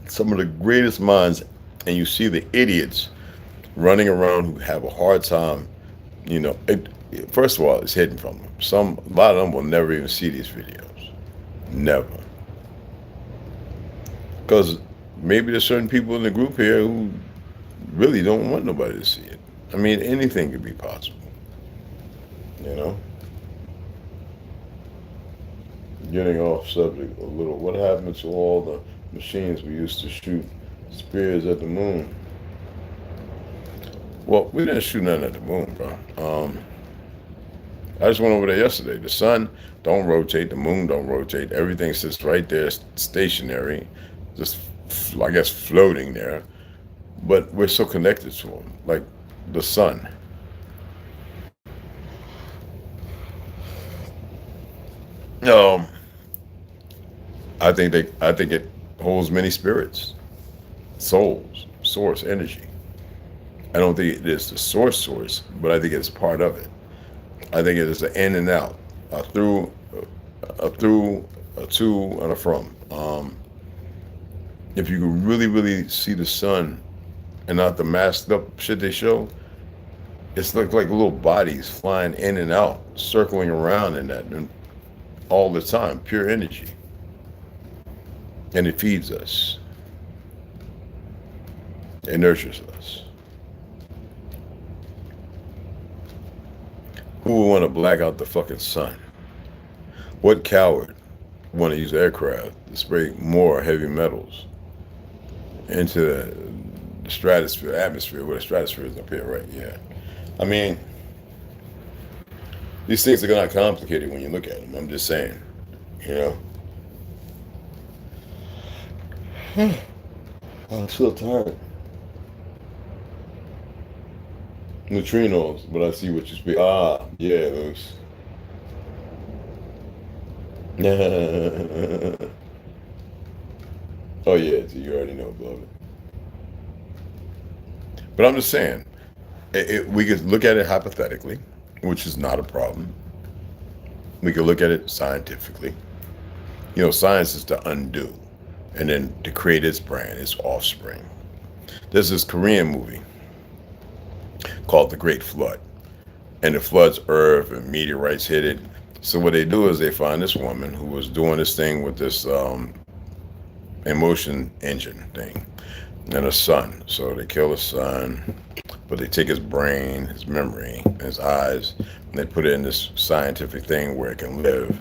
Some of the greatest minds, and you see the idiots running around who have a hard time. First of all, it's hidden from them. A lot of them will never even see these videos. Never. Because maybe there's certain people in the group here who really don't want nobody to see it. I mean, anything could be possible. Getting off subject a little. What happened to all the machines we used to shoot spears at the moon? Well, we didn't shoot nothing at the moon, bro. I just went over there yesterday. The sun don't rotate, the moon don't rotate. Everything sits right there, stationary, just I guess floating there. But we're so connected to them, like the sun. I think it holds many spirits, souls, source, energy. I don't think it is the source, but I think it's part of it. I think it is an in and out, a through, a to, and a from. If you can really see the sun and not the masked up shit they show, it's like little bodies flying in and out, circling around in that and all the time, pure energy. And it feeds us. It nurtures us. Who would want to black out the fucking sun? What coward would want to use aircraft to spray more heavy metals into the stratosphere, atmosphere, where the stratosphere is up here, right? Yeah. I mean, these things are not complicated when you look at them. I'm just saying, I'm so tired. Neutrinos, but I see what you speak. Ah, yeah, those. Oh yeah, so you already know, beloved. But I'm just saying, we could look at it hypothetically, which is not a problem. We could look at it scientifically. Science is to undo, and then to create its brand, its offspring. There's this Korean movie called The Great Flood. And the flood's earth and meteorites hit it. So what they do is they find this woman who was doing this thing with this emotion engine thing and her son. So they kill his son, but they take his brain, his memory, his eyes, and they put it in this scientific thing where it can live.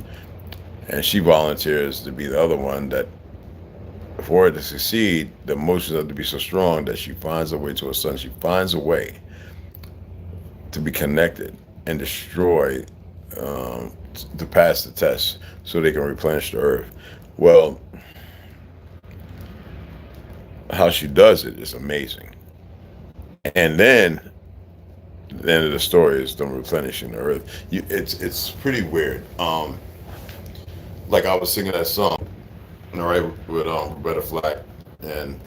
And she volunteers to be the other one that, for it to succeed, the emotions have to be so strong that she finds a way to her son. She finds a way to be connected and destroy, to pass the test so they can replenish the earth. Well, how she does it is amazing. And then the end of the story is them replenishing the earth. It's pretty weird. Like I was singing that song, all right, with Roberta Flack and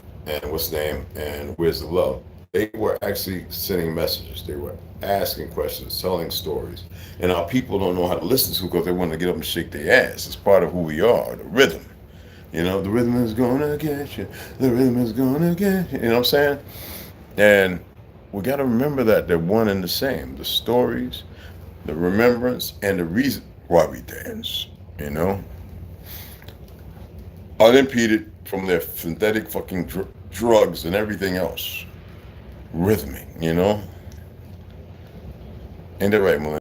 what's the name, and Where's the Love. They were actually sending messages. They were asking questions, telling stories. And our people don't know how to listen to because they want to get up and shake their ass. It's part of who we are, the rhythm. The rhythm is gonna get you. The rhythm is gonna get you. You know what I'm saying? And we got to remember that they're one and the same. The stories, the remembrance, and the reason why we dance, unimpeded from their synthetic fucking drugs and everything else. Rhythmic, Ain't that right, Malone?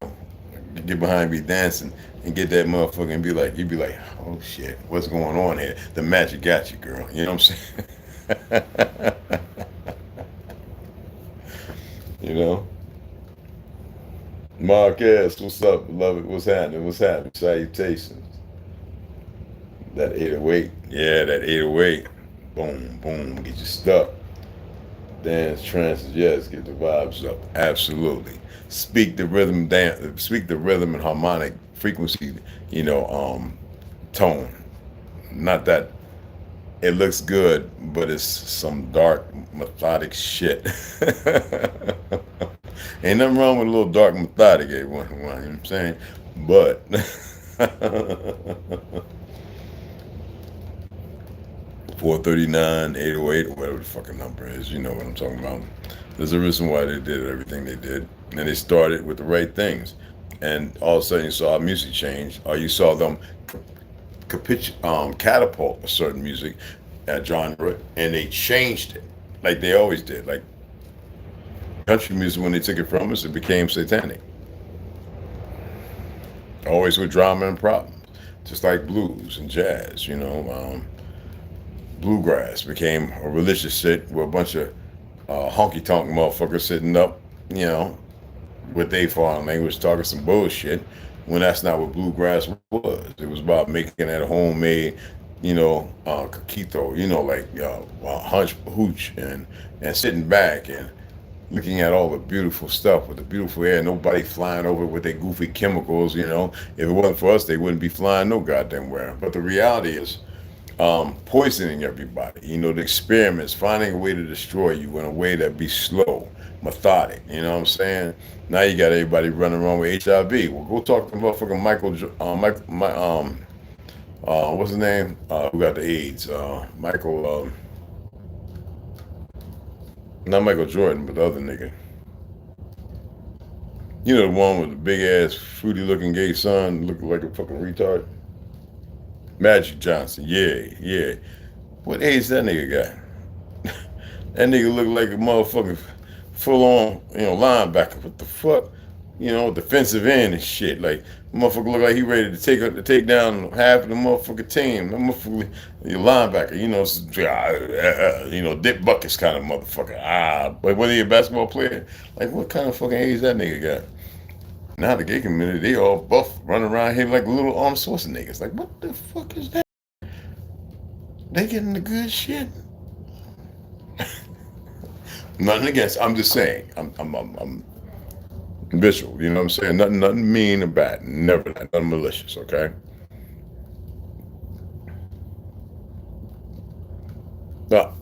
Get behind me dancing and get that motherfucker and you'd be like, oh shit, what's going on here? The magic got you, girl. You know what I'm saying? Marquez, what's up, beloved? What's happening? Salutations. That 808. Yeah, that 808. Boom, boom, get you stuck. Dance, trance, yes, get the vibes up. Absolutely. Speak the rhythm and harmonic frequency, tone. Not that it looks good, but it's some dark, methodic shit. Ain't nothing wrong with a little dark, methodic, everyone. You know what I'm saying? But 439, 808, or whatever the fucking number is, you know what I'm talking about. There's a reason why they did everything they did. And they started with the right things. And all of a sudden you saw music change, or you saw them catapult a certain music genre, and they changed it like they always did. Like country music, when they took it from us, it became satanic. Always with drama and problems. Just like blues and jazz, bluegrass became a religious shit with a bunch of honky tonk motherfuckers sitting up, you know, with their foreign language talking some bullshit when that's not what bluegrass was. It was about making that homemade, coquito, like hunch hooch and sitting back and looking at all the beautiful stuff with the beautiful air, nobody flying over with their goofy chemicals, If it wasn't for us, they wouldn't be flying no goddamn where. But the reality is, poisoning everybody, the experiments, finding a way to destroy you in a way that be slow, methodic, you know what I'm saying? Now you got everybody running around with HIV. Well, go talk to motherfucking what's his name? Who got the AIDS? Not Michael Jordan, but the other nigga. The one with the big ass, fruity looking gay son, looking like a fucking retard. Magic Johnson, yeah. What age that nigga got? That nigga look like a motherfucking full on, linebacker. What the fuck? Defensive end and shit. Like, motherfucker look like he ready to take down half of the motherfucking team. That motherfucker, linebacker, Dick Buckets kind of motherfucker. But whether he a basketball player, like what kind of fucking age that nigga got? Now the gay community, they all buff, running around here like little Arnold Schwarzeneggers. Like, what the fuck is that? They getting the good shit. Nothing against. I'm just saying. I'm visual. You know what I'm saying? Nothing mean or bad. Never that. Nothing malicious. Okay. No,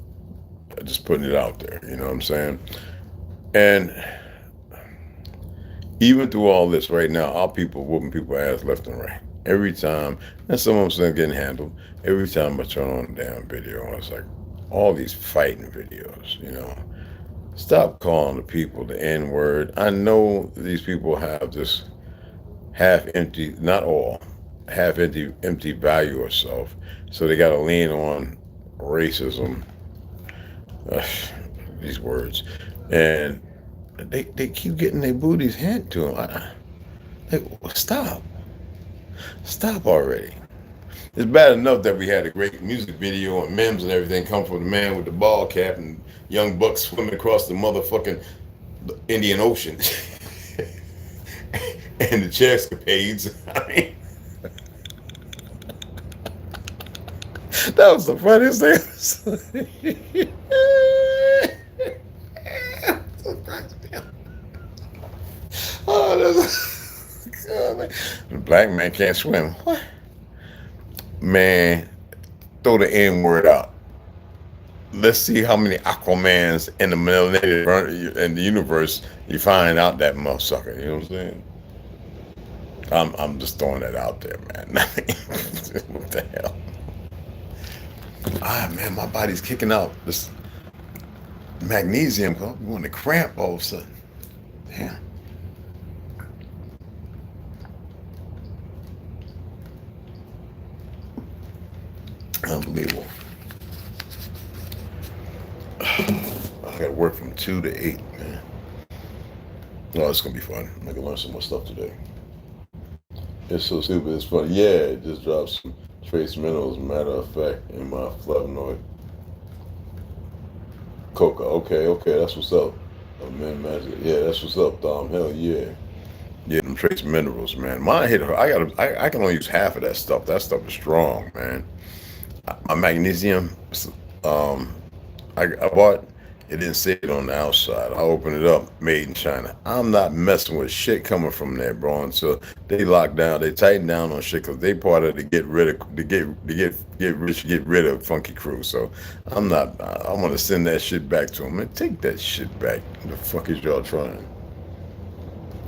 just putting it out there. You know what I'm saying? And even through all this right now, our people whooping people ass left and right. Every time, and some of them still getting handled. Every time I turn on the damn video, it's like all these fighting videos, Stop calling the people the N-word. I know these people have this half-empty, not all, half-empty value of self. So they got to lean on racism, these words, and they keep getting their booties handed to them. Stop already. It's bad enough that we had a great music video and memes and everything come from the man with the ball cap and young bucks swimming across the motherfucking Indian Ocean and the Cherscapades. I mean, that was the funniest thing. Oh, that's God, man. The black man can't swim. What? Man, throw the N-word out. Let's see how many Aquamans in the universe you find out that motherfucker. You know what I'm saying? I'm just throwing that out there, man. What the hell? Man, my body's kicking out this magnesium. I'm going to cramp all of a sudden. Damn. Unbelievable. I gotta work from 2 to 8, man. No, it's gonna be fun. I can learn some more stuff today. It's so stupid, it's funny. Yeah, it just dropped some trace minerals, matter of fact, in my flavonoid. Coca, okay, that's what's up. Oh, man, magic. Yeah, that's what's up, Dom. Hell yeah. Yeah, them trace minerals, man. Mine hit her. I can only use half of that stuff. That stuff is strong, man. My magnesium, I bought, It didn't say it on the outside. I opened it up, made in China. I'm not messing with shit coming from there, bro. And so they locked down, they tightened down on shit because they part of the get rid of, get rich, get rid of Funky Crew. So I'm not, I want to send that shit back to them. Man, take that shit back. The fuck is y'all trying?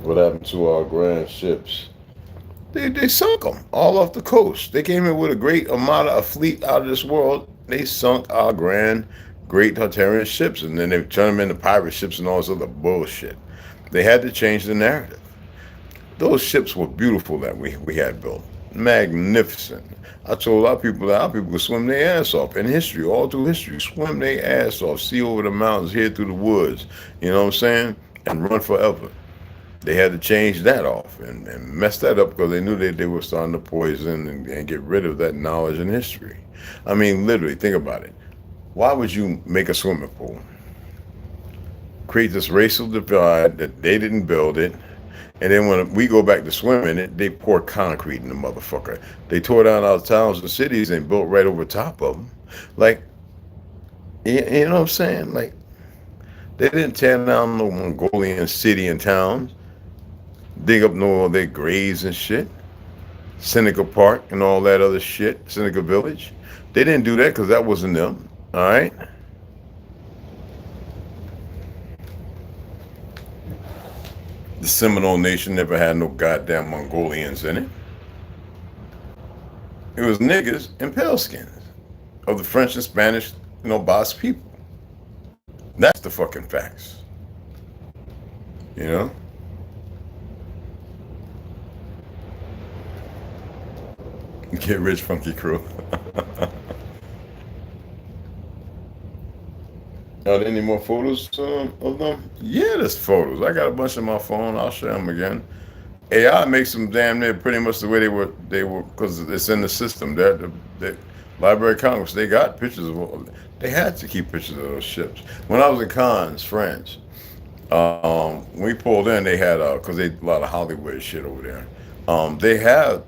What happened to our grand ships? They sunk them all off the coast. They came in with a great armada, a fleet out of this world. They sunk our grand, great Tartarian ships, and then they turned them into pirate ships and all this other bullshit. They had to change the narrative. Those ships were beautiful that we had built. Magnificent. I told our people that our people could swim their ass off in history, all through history. Swim their ass off, see over the mountains, head through the woods, you know what I'm saying? And run forever. They had to change that off and mess that up because they knew that they were starting to poison and get rid of that knowledge and history. I mean, literally, think about it. Why would you make a swimming pool? Create this racial divide that they didn't build it, and then when we go back to swimming it, they pour concrete in the motherfucker. They tore down our towns and cities and built right over top of them. Like, you know what I'm saying? Like, they didn't tear down no Mongolian city and towns, dig up no of their graves and shit. Seneca Park and all that other shit, Seneca Village. They didn't do that because that wasn't them, all right? The Seminole Nation never had no goddamn Mongolians in it. It was niggas and pale skins of the French and Spanish, Basque people. That's the fucking facts. You know? Get rich, Funky Crew. Are there any more photos of them? Yeah, there's photos. I got a bunch on my phone. I'll share them again. AI makes them damn near pretty much the way they were, because it's in the system. The Library of Congress, they got pictures of all. They had to keep pictures of those ships. When I was in Cannes, France, when we pulled in, they had, because they a lot of Hollywood shit over there. They had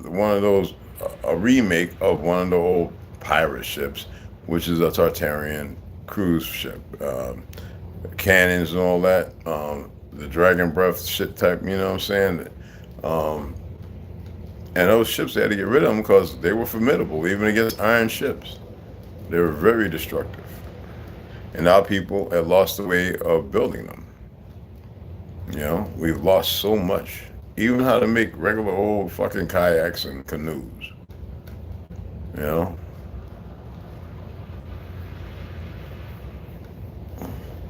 one of those, a remake of one of the old pirate ships, which is a Tartarian cruise ship, cannons and all that, the dragon breath shit type, you know what I'm saying? And those ships, they had to get rid of them because they were formidable, even against iron ships. They were very destructive. And our people had lost the way of building them. You know, we've lost so much. Even how to make regular old fucking kayaks and canoes. You know?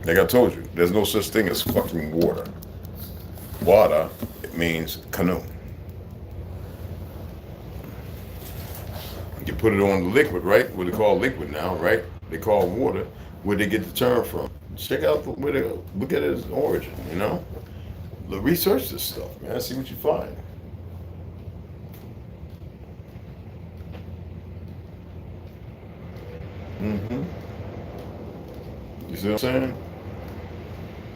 Like I told you, there's no such thing as fucking water. Water, it means canoe. You put it on the liquid, right? What they call liquid now, right? They call water. Where they get the term from? Check out look at its origin, you know? Research this stuff, man. See what you find. Mm-hmm. You see what I'm saying?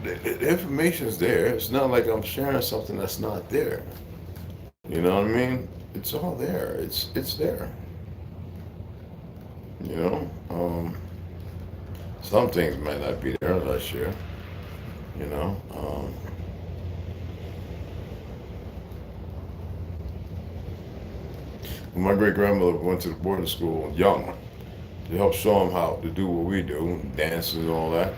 The information's there. It's not like I'm sharing something that's not there. You know what I mean? It's all there. It's there. You know? Some things might not be there that I share. You know? When my great grandmother went to the boarding school young to help show them how to do what we do, dances and all that.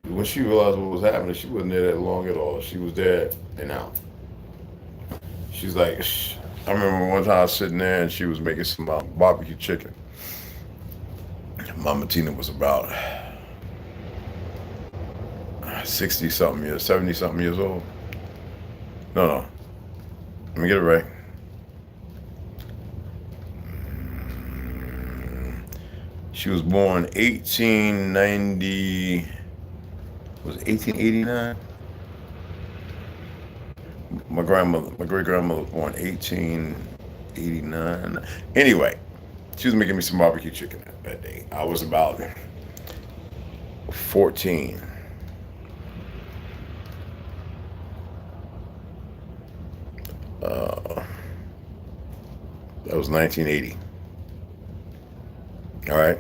When she realized what was happening, she wasn't there that long at all. She was there and out. She's like, I remember one time I was sitting there and she was making some barbecue chicken. Mama Tina was about 60-something years, 70-something years old. No. Let me get it right. She was born 1890, was it 1889? My great grandmother was born 1889. Anyway, she was making me some barbecue chicken that day. I was about 14. That was 1980. All right.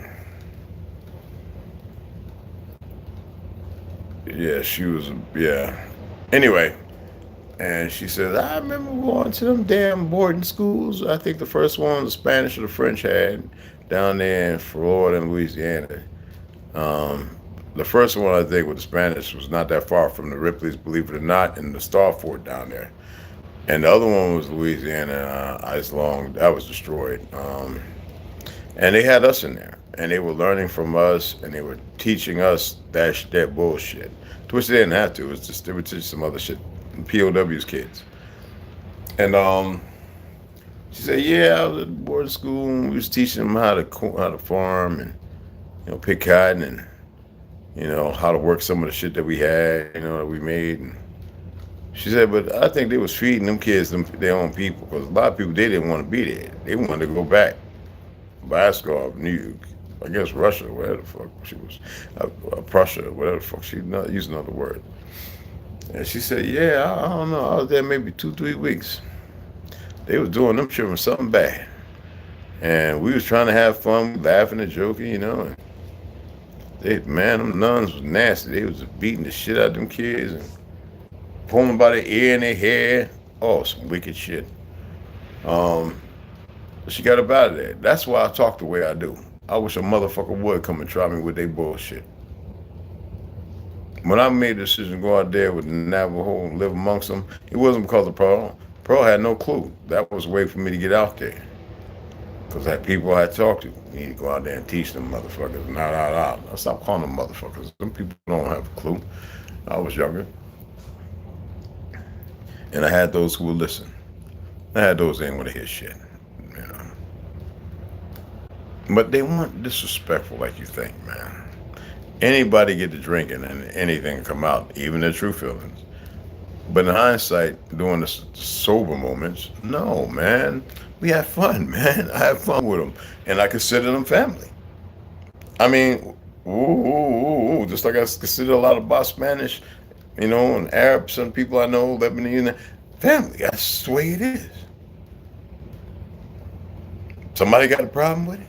Yeah, she was, yeah. Anyway, and she said, I remember going to them damn boarding schools. I think the first one the Spanish or the French had down there in Florida and Louisiana. Um, the first one I think with the Spanish was not that far from the Ripley's, believe it or not, in the Star Fort down there. And the other one was Louisiana, Ice Long. That was destroyed. And they had us in there, and they were learning from us, and they were teaching us that bullshit. To which they didn't have to. It was just they would teach some other shit. POW's kids. And she said, "Yeah, I was at boarding school, and we was teaching them how to farm and pick cotton and how to work some of the shit that we had, that we made." And she said, "But I think they was feeding them kids their own people because a lot of people they didn't want to be there. They wanted to go back, Moscow, New York, I guess Russia, whatever the fuck she was, Prussia, whatever the fuck she not using another word." And she said, "Yeah, I don't know. I was there maybe 2, 3 weeks. They was doing them children something bad, and we was trying to have fun, laughing and joking, And man, them nuns was nasty. They was beating the shit out of them kids and pulling them by their ear and their hair. Oh, some wicked shit." Um, she got up out of there. That's why I talk the way I do. I wish a motherfucker would come and try me with their bullshit. When I made the decision to go out there with the Navajo and live amongst them, it wasn't because of Pearl. Pearl had no clue. That was a way for me to get out there. Because I had people I had talked to. You need to go out there and teach them motherfuckers. I stopped calling them motherfuckers. Them people don't have a clue. I was younger. And I had those who would listen. I had those that didn't want to hear shit. You know. But they weren't disrespectful like you think, man. Anybody get to drinking and anything come out, even their true feelings. But in hindsight, during the sober moments, no, man. We had fun, man. I had fun with them. And I consider them family. I mean, just like I consider a lot of Bas Spanish, and Arabs and people I know, Lebanese, family. That's the way it is. Somebody got a problem with it?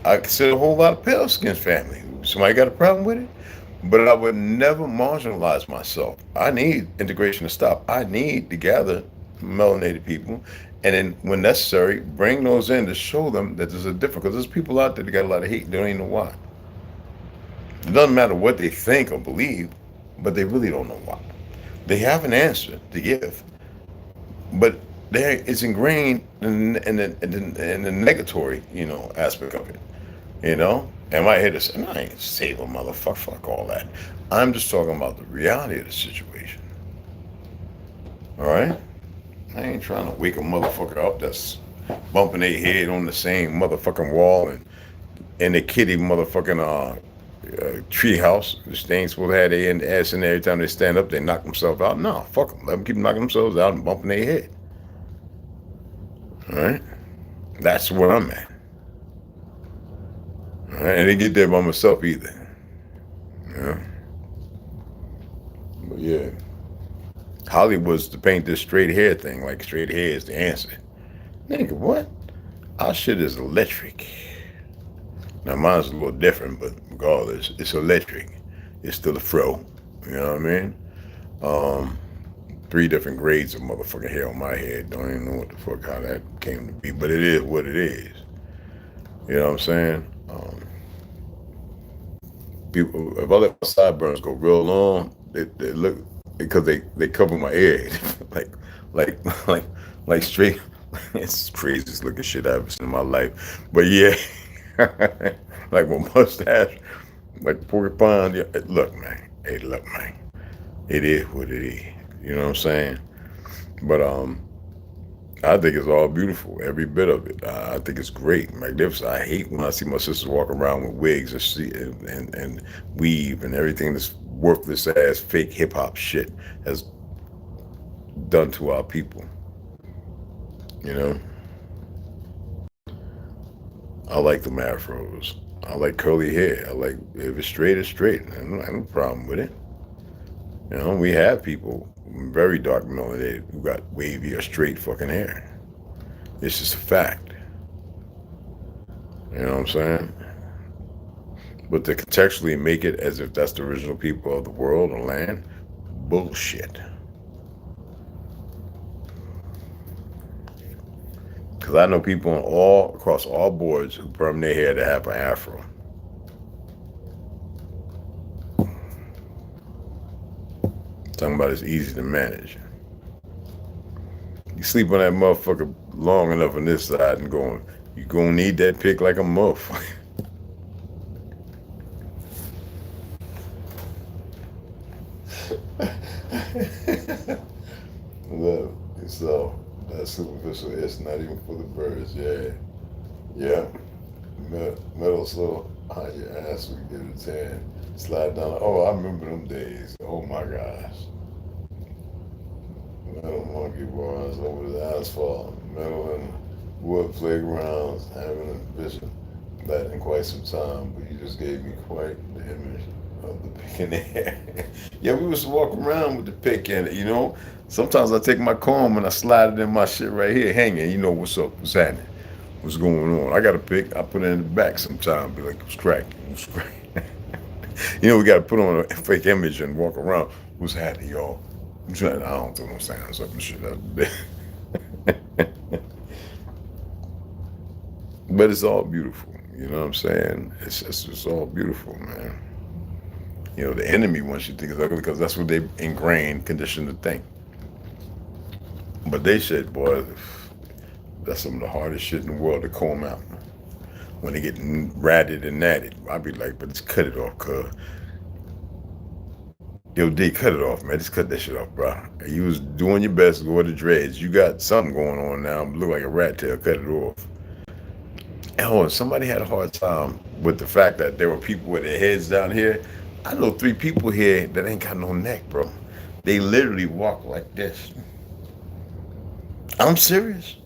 I consider a whole lot of pale skins family. Somebody got a problem with it? But I would never marginalize myself. I need integration to stop. I need to gather melanated people and then, when necessary, bring those in to show them that there's a difference. Because there's people out there that got a lot of hate. They don't even know why. It doesn't matter what they think or believe, but they really don't know why. They have an answer to give, but it's ingrained in the negatory, aspect of it. Am I here to say, I ain't save a motherfucker, fuck all that. I'm just talking about the reality of the situation. All right? I ain't trying to wake a motherfucker up that's bumping their head on the same motherfucking wall and in the kitty motherfucking tree house. They ain't supposed to have their ass in there every time they stand up, they knock themselves out. No, fuck them. Let them keep knocking themselves out and bumping their head. All right? That's where I'm at. I didn't get there by myself either. Yeah. But yeah. Hollywood's to paint this straight hair thing like straight hair is the answer. Nigga, what? Our shit is electric. Now mine's a little different, but regardless, it's electric. It's still a fro. You know what I mean? 3 different grades of motherfucking hair on my head. Don't even know what the fuck how that came to be, but it is what it is. You know what I'm saying? People, if I let my sideburns go real long, they look because they cover my ear, like straight. It's the craziest looking shit I've ever seen in my life. But yeah, like my mustache, like porcupine. Yeah, look, man. Hey, look, man. It is what it is. You know what I'm saying? But I think it's all beautiful, every bit of it. I think it's great, magnificent. I hate when I see my sisters walk around with wigs and weave and everything this worthless ass fake hip hop shit has done to our people. You know, I like them afros. I like curly hair. I like if it's straight, it's straight. I don't have no problem with it. We have people very dark melanated who got wavy or straight fucking hair. It's just a fact. You know what I'm saying? But to contextually make it as if that's the original people of the world or land, bullshit. Because I know people on all across all boards who perm their hair to have an afro. Talking about it's easy to manage. You sleep on that motherfucker long enough on this side and going, you gonna need that pick like a motherfucker. Look, so that's superficial. It's not even for the birds. Yeah, yeah. Metal slow on your ass. We get a tan. Slide down. Oh, I remember them days. Oh my gosh. Metal monkey bars over the asphalt. Metal and wood playgrounds. Having a vision that in quite some time, but you just gave me quite the image of the pick in the hair. Yeah, we used to walk around with the pick in it, you know. Sometimes I take my comb and I slide it in my shit right here, hanging. You know what's up, what's happening, what's going on. I got a pick, I put it in the back sometimes, be like, what's cracking, what's cracking. You know, we got to put on a fake image and walk around. What's happening, y'all? I don't throw no sounds up and shit. But it's all beautiful. You know what I'm saying? It's all beautiful, man. You know, the enemy wants you to think it's ugly because that's what they ingrained, conditioned to think. But they said, boy, that's some of the hardest shit in the world to comb out. When they get ratted and natted, I'd be like, but just cut it off, cuz. Yo, D, cut it off, man. Just cut that shit off, bro. You was doing your best to go with the dreads. You got something going on now. Look like a rat tail. Cut it off. Oh, and somebody had a hard time with the fact that there were people with their heads down here. I know 3 people here that ain't got no neck, bro. They literally walk like this. I'm serious.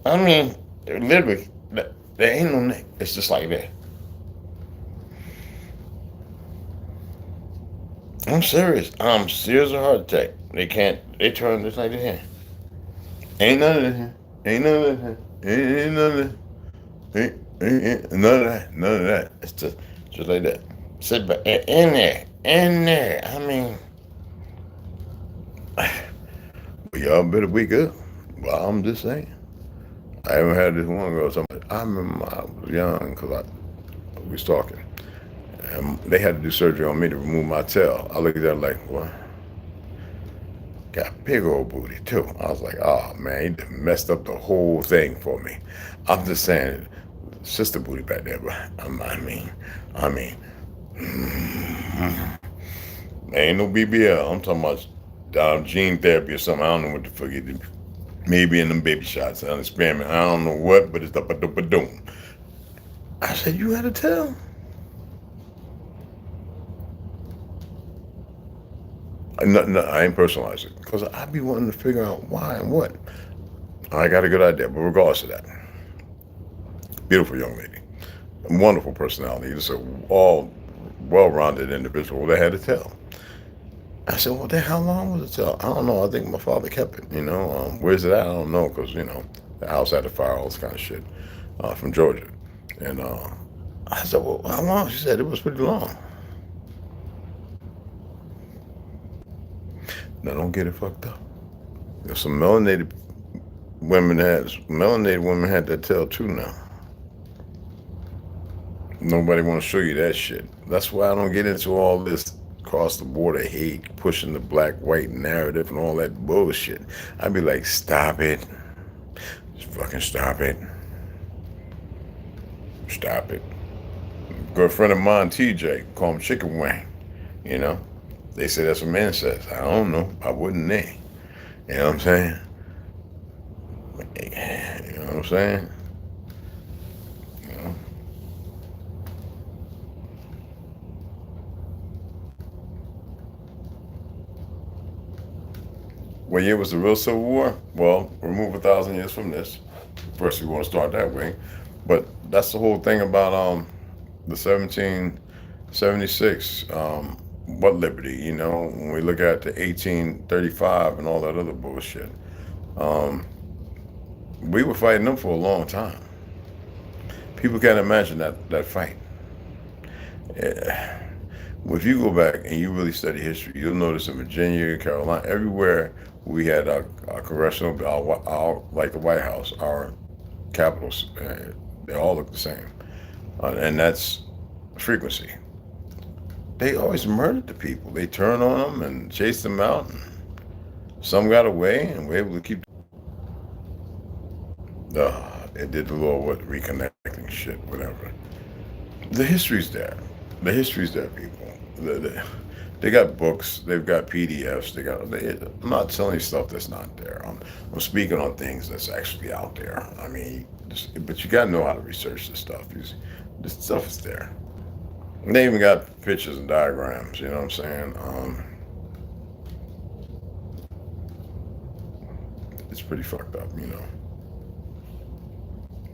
I mean, literally, there ain't no neck. It's just like that. I'm serious. I'm serious of heart attack. They can't, they turn just like that. Ain't none of that here. Ain't none of that here. Ain't none of that. Ain't none of that. None of that. It's just like that. Sit back in there. In there. I mean, well, y'all better wake up. Well, I'm just saying. I haven't had this one girl. I remember I was young because we was talking. And they had to do surgery on me to remove my tail. I looked at her like, what? Got big old booty too. I was like, oh man, he messed up the whole thing for me. I'm just saying, sister booty back there, but I mean, ain't no BBL. I'm talking about gene therapy or something. I don't know what the fuck it is. Maybe in them baby shots, an experiment. I don't know what, but it's the doom. I said, you had to tell. No, I ain't personalized it because I be wanting to figure out why and what. I got a good idea, but regardless of that, beautiful young lady, wonderful personality, just a all well-rounded individual that had to tell. I said, well, then how long was it till? I don't know. I think my father kept it, you know. Where's it at? I don't know because, you know, the house had a fire, all this kind of shit from Georgia. And I said, well, how long? She said it was pretty long. Now, don't get it fucked up. There's some melanated women had that tail too now. Nobody want to show you that shit. That's why I don't get into all this across the border hate, pushing the black-white narrative and all that bullshit. I'd be like, stop it. Just fucking stop it. Stop it. Good friend of mine, TJ, call him Chicken Wing. You know? They say that's what men says. I don't know. I wouldn't they. You know what I'm saying? You know what I'm saying? You know? What year was the real Civil War? Well, we'll move 1,000 years from this. First, we want to start that way. But that's the whole thing about the 1776, what liberty, you know, when we look at the 1835 and all that other bullshit. We were fighting them for a long time. People can't imagine that fight. eh, if you go back and you really study history, you'll notice in Virginia, Carolina, everywhere we had our congressional, like the White House, our capitals, they all look the same. And that's frequency. They always murdered the people. They turned on them and chased them out. And some got away and were able to keep. It did the little what reconnecting shit, whatever. The history's there. The history's there, people. They got books. They've got PDFs. I'm not telling you stuff that's not there. I'm speaking on things that's actually out there. I mean, but you got to know how to research this stuff. This stuff is there. And they even got pictures and diagrams. You know what I'm saying? It's pretty fucked up. You know.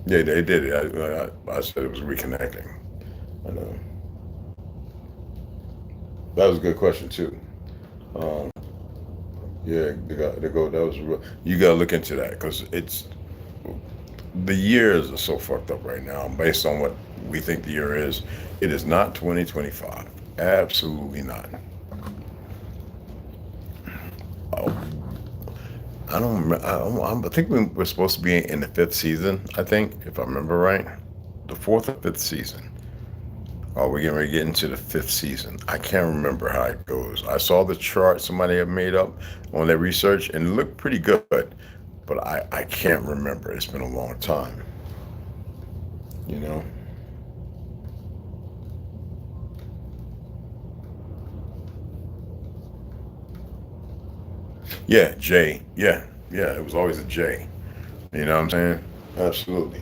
Yeah, they did it. I said it was reconnecting. I know. That was a good question too. Um, yeah, That was real. You got to look into that because the years are so fucked up right now. Based on what we think the year is, it is not 2025. Absolutely not. Oh, I don't. I think we're supposed to be in the fifth season. I think, if I remember right, the fourth or fifth season. Oh, we're getting ready to get into the fifth season. I can't remember how it goes. I saw the chart somebody had made up on their research and it looked pretty good, but I can't remember. It's been a long time, you know? Yeah, J. Yeah, it was always a J. You know what I'm saying? Absolutely.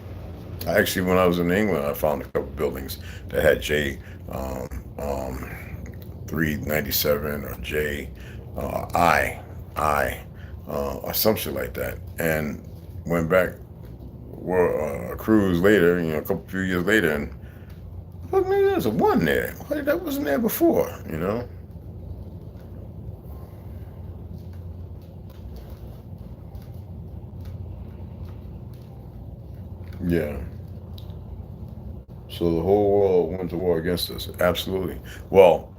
Actually, when I was in England, I found a couple buildings that had J um, um, 397 or J I or some shit like that. And went back a cruise later, a few years later, and look, man, there's a one there. Why that wasn't there before? You know? Yeah. So the whole world went to war against us. Absolutely. Well,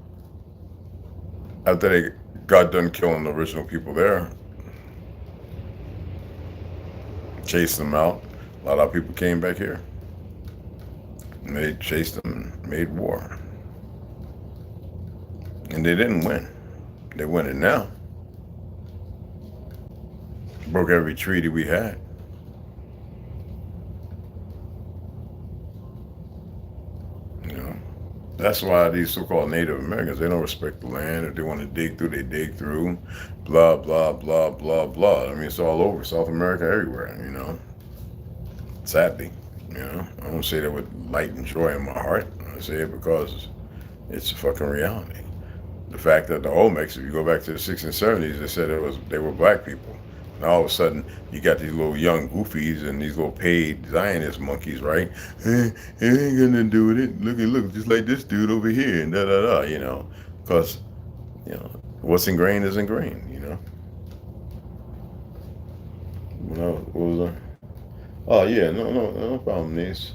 after they got done killing the original people there, chased them out, a lot of people came back here. And they chased them and made war. And they didn't win. They're winning now. Broke every treaty we had. You know. That's why these so-called Native Americans, they don't respect the land. If they want to dig through, they dig through. Blah, blah, blah, blah, blah. I mean, it's all over. South America, everywhere. Sadly. I don't say that with light and joy in my heart. I say it because it's a fucking reality. The fact that the Olmecs, if you go back to the 60s and 70s, they said they were black people. And all of a sudden, you got these little young goofies and these little paid Zionist monkeys, right? Hey, it ain't got nothing to do with it. Look, just like this dude over here, and da da da. Because what's ingrained is ingrained. What was I? Oh yeah, no problem, niece.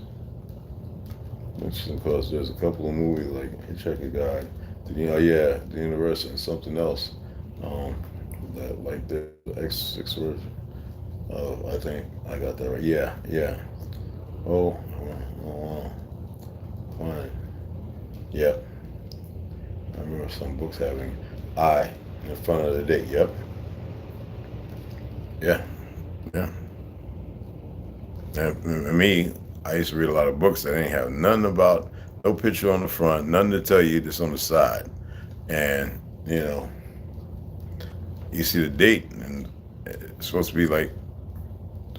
Because there's a couple of movies like Hitchhiker Guide, yeah, The Universe and something else, that like the X6 version. I think I got that right. Yeah. Oh, fine. Yep. I remember some books having I in front of the date. Yep. Yeah. Yeah. And me, I used to read a lot of books that ain't have nothing about no picture on the front, nothing to tell you this on the side. And, you see the date and it's supposed to be like,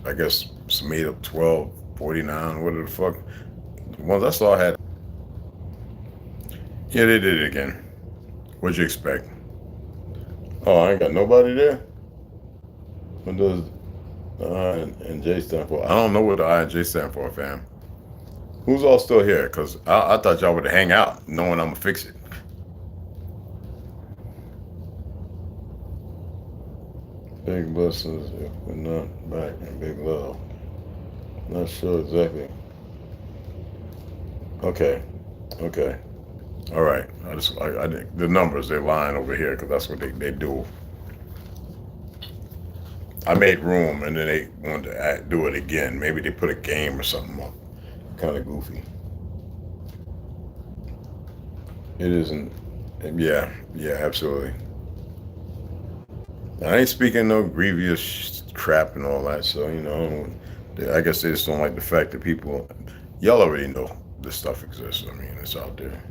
I guess it's made up 1249, whatever the fuck. The ones I saw had, yeah, they did it again. What'd you expect? Oh, I ain't got nobody there? What does I and J stand for? I don't know what the I and J stand for, fam. Who's all still here? Because I thought y'all would hang out knowing I'm going to fix it. Big blessings if we're not back and big love. Not sure exactly. Okay. All right. I the numbers, they're lying over here because that's what they do. I made room and then they wanted to do it again. Maybe they put a game or something up. Kind of goofy. It isn't. Yeah, yeah, absolutely. I ain't speaking no grievous crap and all that. So I guess they just don't like the fact that people. Y'all already know this stuff exists. I mean, it's out there.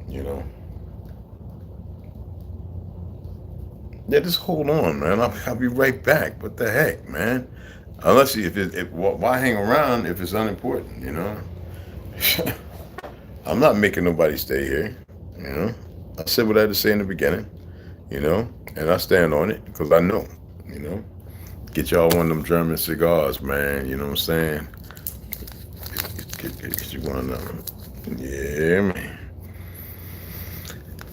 You know. Yeah, just hold on, man. I'll be right back. What the heck, man? Unless why hang around if it's unimportant? I'm not making nobody stay here. You know, I said what I had to say in the beginning. And I stand on it because I know. You know, get y'all one of them German cigars, man. You know what I'm saying? Get you one of them. Yeah, man.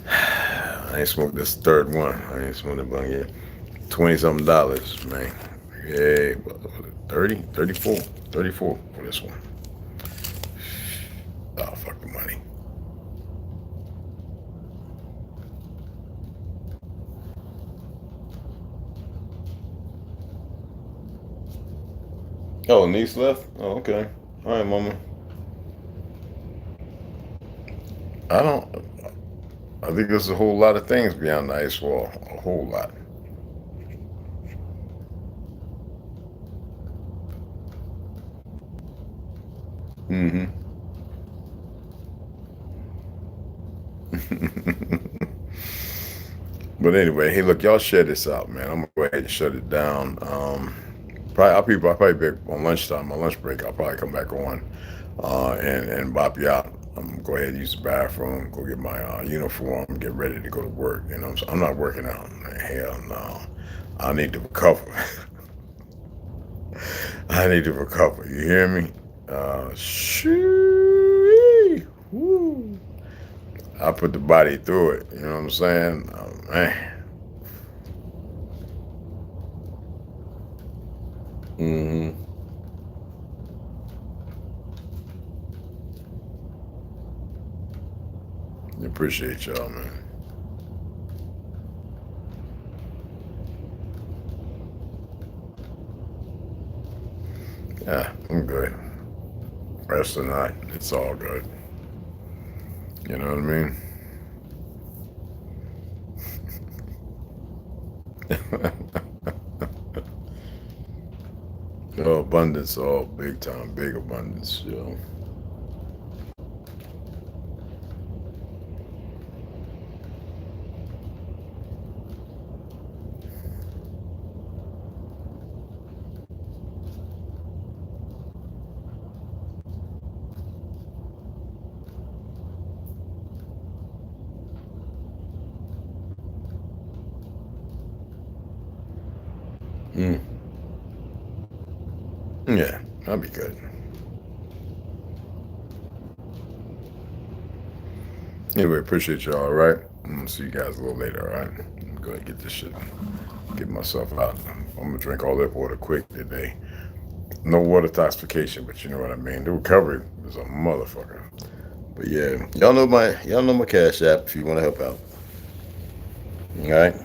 I ain't smoked this third one. I ain't smoked it bun yet. $20-something, man. Yeah, 30, 34, 34 for this one. Oh, fuck the money. Oh, niece left? Oh, okay. All right, mama. I don't. I think there's a whole lot of things beyond the ice wall. A whole lot. Mm-hmm. But anyway, hey, look, y'all share this out, man. I'm gonna go ahead and shut it down. I'll probably be on lunchtime, my lunch break. I'll probably come back on and bop you out. I'm gonna go ahead and use the bathroom, go get my uniform, get ready to go to work. So I'm not working out. Hell no. I need to recover. I need to recover. You hear me? Shoo. Woo. I put the body through it. You know what I'm saying? Man. Mm-hmm. Appreciate y'all, man. Yeah, I'm good. Rest or not, it's all good. You know what I mean? Oh, abundance, all big time, big abundance. Mm. Yeah, I'll be good. Anyway, appreciate y'all, all right? I'm gonna see you guys a little later, all right? I'm gonna go ahead and get this shit, get myself out. I'm gonna drink all that water quick today. No water toxification, but you know what I mean. The recovery is a motherfucker. But yeah, y'all know my Cash App if you want to help out. All right,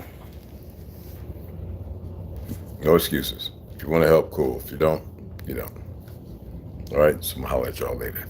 no excuses. If you want to help, cool. If you don't, you don't. All right, so I'm gonna holler at y'all later.